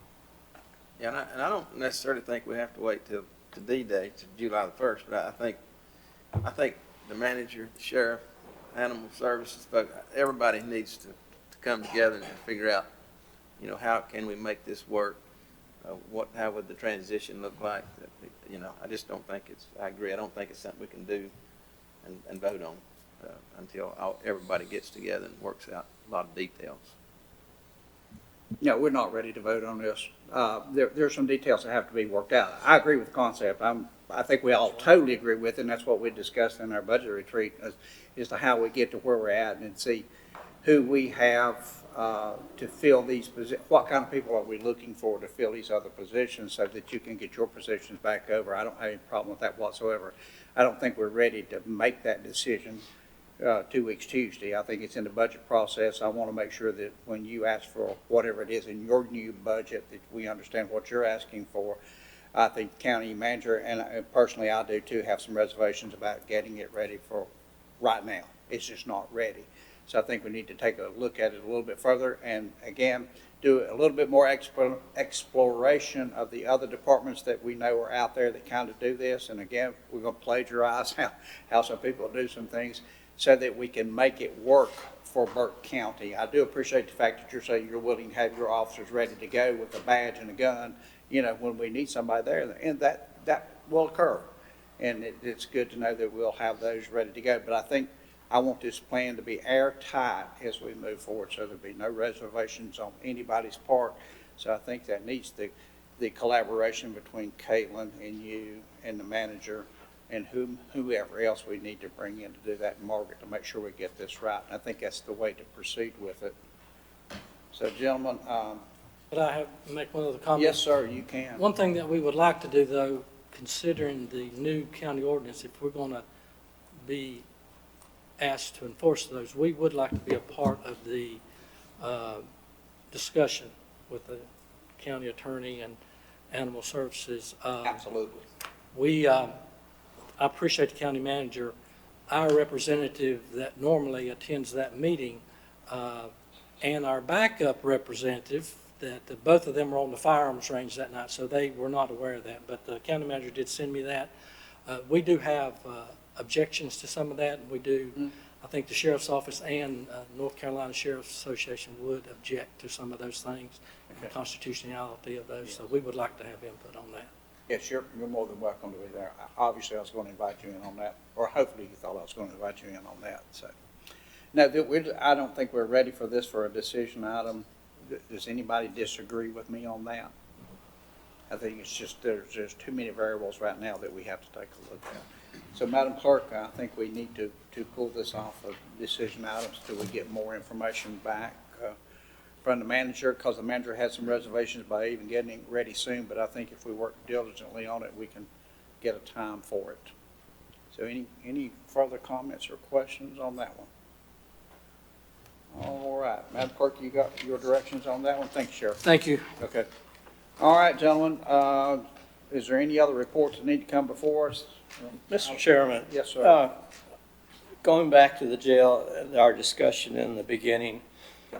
Yeah, and I don't necessarily think we have to wait till D-Day, to July the 1st, but I think the manager, the sheriff, animal services, everybody needs to come together and figure out, how can we make this work how would the transition look like? You know, I just don't think I agree, I don't think it's something we can do and vote on until everybody gets together and works out a lot of details. No, we're not ready to vote on this. There's some details that have to be worked out. I agree with the concept. I think we all totally agree with it, and that's what we discussed in our budget retreat, as to how we get to where we're at and see who we have to fill these positions. What kind of people are we looking for to fill these other positions so that you can get your positions back over? I don't have any problem with that whatsoever. I don't think we're ready to make that decision 2 weeks Tuesday. I think it's in the budget process. I want to make sure that when you ask for whatever it is in your new budget, that we understand what you're asking for. I think the county manager, and personally I do too, have some reservations about getting it ready for right now. It's just not ready. So I think we need to take a look at it a little bit further and, again, do a little bit more exploration of the other departments that we know are out there that kind of do this. And, again, we're going to plagiarize how some people do some things so that we can make it work for Burke County. I do appreciate the fact that you're saying you're willing to have your officers ready to go with a badge and a gun, you know, when we need somebody there, and that will occur. And it's good to know that we'll have those ready to go. But I think I want this plan to be airtight as we move forward, so there'll be no reservations on anybody's part. So I think that needs the collaboration between Caitlin and you and the manager and whoever else we need to bring in to do that, and Margaret, to make sure we get this right. And I think that's the way to proceed with it. So, gentlemen. Could I make one other comment? Yes, sir, you can. One thing that we would like to do, though, considering the new county ordinance, if we're going to be asked to enforce those, we would like to be a part of the discussion with the county attorney and animal services. Absolutely. I appreciate the county manager. Our representative that normally attends that meeting and our backup representative, that both of them were on the firearms range that night, so they were not aware of that. But the county manager did send me that. We do have objections to some of that, and we do. I think the sheriff's office and North Carolina Sheriff's Association would object to some of those things, and the constitutionality of those. Yes. So we would like to have input on that. Yes, you're more than welcome to be there. Obviously, I was going to invite you in on that, or hopefully you thought I was going to invite you in on that. So, no, I don't think we're ready for this for a decision item. Does anybody disagree with me on that? I think it's just there's too many variables right now that we have to take a look at. So, Madam Clerk, I think we need to pull this off of decision items till we get more information back from the manager, because the manager had some reservations by even getting it ready soon, but I think if we work diligently on it, we can get a time for it. So any further comments or questions on that one? All right, Madam Clerk, you got your directions on that one? Thank you, Sheriff. Thank you. Okay. All right, gentlemen, is there any other reports that need to come before us? Mr. Chairman. Yes, sir. Going back to the jail, our discussion in the beginning,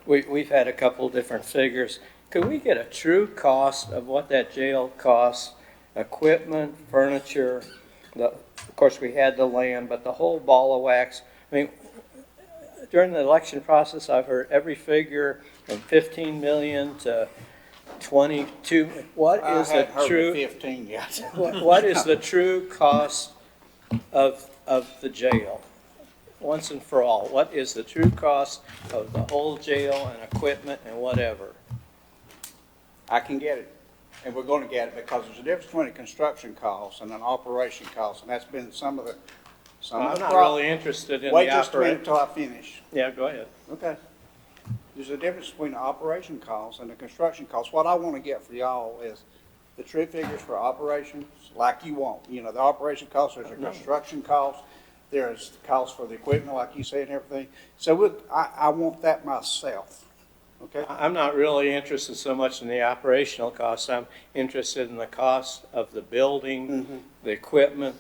we've had a couple different figures. Could we get a true cost of what that jail costs? Equipment, furniture, of course we had the land, but the whole ball of wax. I mean, during the election process, I've heard every figure from 15 million to 22. What is the true? 15 yet. What is the true cost of the jail? Once and for all, what is the true cost of the whole jail and equipment and whatever? I can get it, and we're going to get it, because there's a difference between a construction cost and an operation cost, and that's been some of the I'm not really interested in Wait the just a minute until I finish. Yeah, go ahead. Okay. There's a difference between the operation cost and the construction cost. What I want to get for y'all is the true figures for operations, like you want. You know, the operation cost, there's a construction cost, there's the cost for the equipment, like you said, and everything. So I want that myself. Okay. I'm not really interested so much in the operational costs. I'm interested in the cost of the building, the equipment.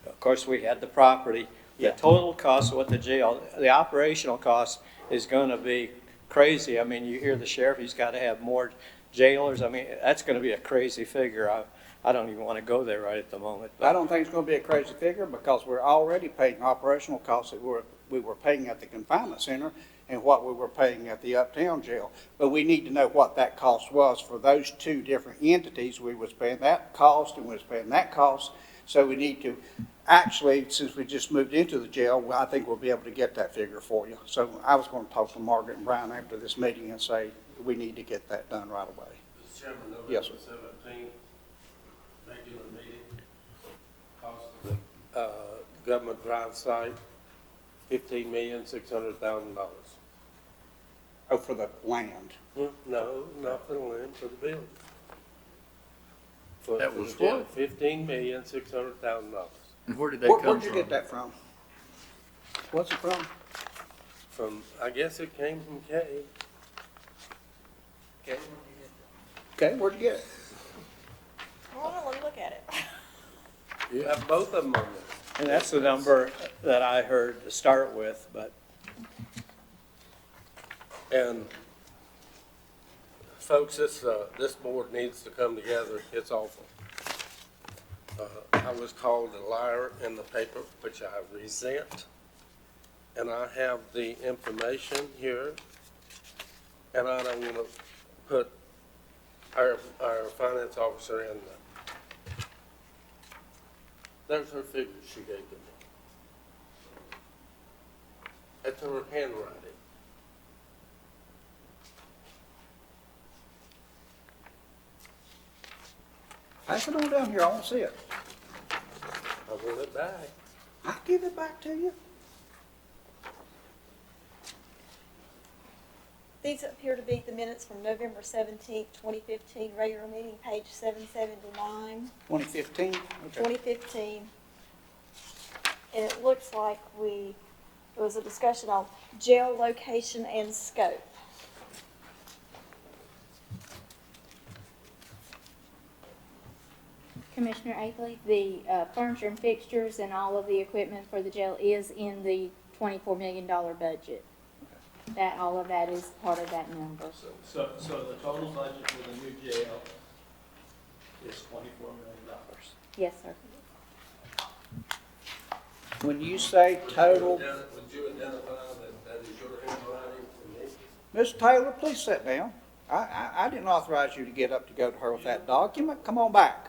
Of course, we had the property. The total cost of what the operational cost is going to be crazy. I mean, you hear the sheriff, he's got to have more jailers. I mean, that's going to be a crazy figure. I don't even want to go there right at the moment. I don't think it's going to be a crazy figure, because we're already paying operational costs that we were paying at the confinement center, and what we were paying at the Uptown Jail. But we need to know what that cost was for those two different entities. We was paying that cost and we was paying that cost. So we need to, actually, since we just moved into the jail, I think we'll be able to get that figure for you. So I was going to talk to Margaret and Brian after this meeting and say, we need to get that done right away. Mr. Chairman, Yes, November sir. 17th, regular meeting, cost of the government drive site, $15,600,000. Oh, for the land? No, not for the land, for the building. That was what? $15,600,000. And where did that come from? Where'd you get that from? What's it from? From, I guess it came from Kay. Kay, Okay, where'd you get it? Oh, let me look at it. you have both of them on there. And that's the number that I heard to start with, but And folks, this board needs to come together. It's awful. I was called a liar in the paper, which I resent. And I have the information here. And I don't want to put our finance officer in the, there's her figures she gave to me. It's her handwriting. Pass it on down here, I want to see it. I want it back. I'll give it back to you. These appear to be the minutes from November 17th, 2015, regular meeting, page 779, 2015? Okay. 2015. And it looks like it was a discussion on jail location and scope. Commissioner Akeley, the furniture and fixtures and all of the equipment for the jail is in the $24 million budget. All of that is part of that number. So the total budget for the new jail is $24 million. Yes, sir. When you say total, Would you identify that is your handwriting for me? Mr. Taylor, please sit down. I didn't authorize you to get up to go to her with that document. Come on back.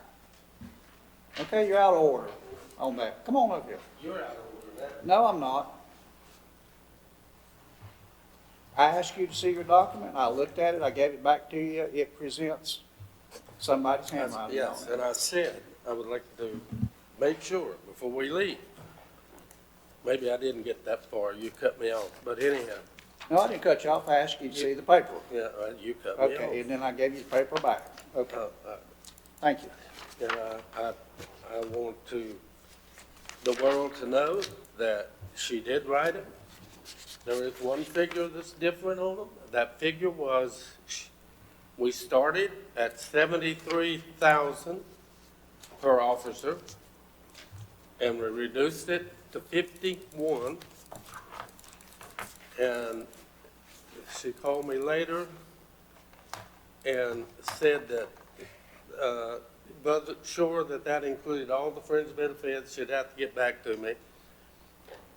Okay, you're out of order on that. Come on over here. You're out of order now. No, I'm not. I asked you to see your document. I looked at it. I gave it back to you. It presents somebody's handwriting on Yes, it. and I said I would like to make sure before we leave. Maybe I didn't get that far. You cut me off. But anyhow, No, I didn't cut you off. I asked you to see the paper. yeah, you cut me off. Okay, and then I gave you the paper back. Okay, thank you. And I want the world to know that she did write it. There is one figure that's different on them. That figure was, we started at $73,000 per officer, and we reduced it to 51. And she called me later and said that wasn't sure that included all the fringe benefits. She'd have to get back to me.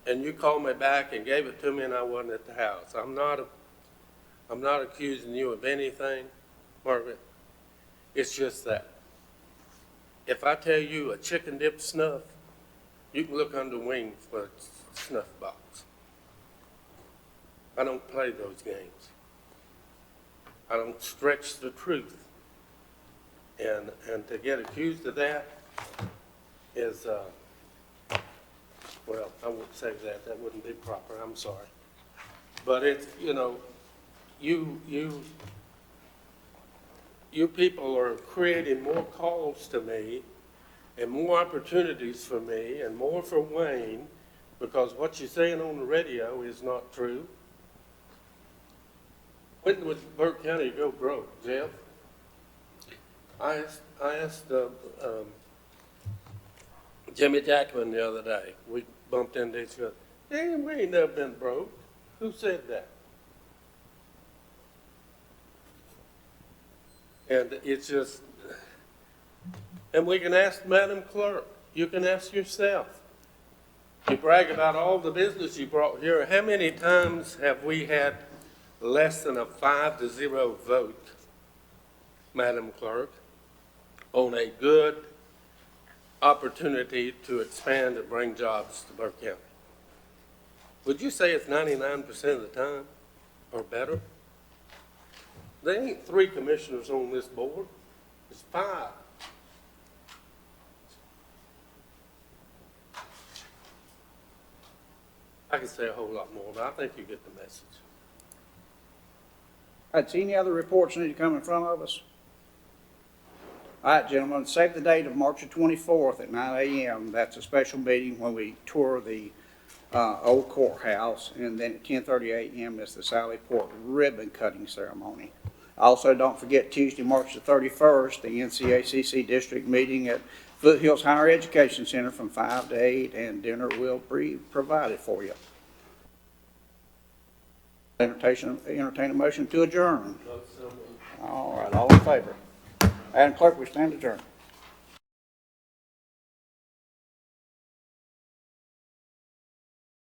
And you called me back and gave it to me, and I wasn't at the house. I'm not accusing you of anything, Margaret. It's just that if I tell you a chicken dip snuff, you can look under wing for a snuff box. I don't play those games. I don't stretch the truth. And to get accused of that is, well, I won't say that. That wouldn't be proper. I'm sorry. But it's, you people are creating more calls to me and more opportunities for me and more for Wayne, because what you're saying on the radio is not true. When would Burke County go broke, Jeff? I asked Jimmy Jackman the other day. We bumped into each other. Hey, we ain't never been broke. Who said that? And it's just, and we can ask Madam Clerk. You can ask yourself. You brag about all the business you brought here. How many times have we had less than a 5-0 vote, Madam Clerk, on a good opportunity to expand and bring jobs to Burke County? Would you say it's 99% of the time or better? There ain't 3 commissioners on this board. It's 5. I could say a whole lot more, but I think you get the message. All right, so any other reports need to come in front of us? All right, gentlemen, save the date of March the 24th at 9 a.m. That's a special meeting when we tour the old courthouse, and then at 10:30 a.m. is the Sally Port ribbon cutting ceremony. Also, don't forget Tuesday, March the 31st, the NCACC district meeting at Foothills Higher Education Center from 5 to 8, and dinner will be provided for you. Entertain a motion to adjourn. All right, all in favor? Madam Clerk, we stand adjourned.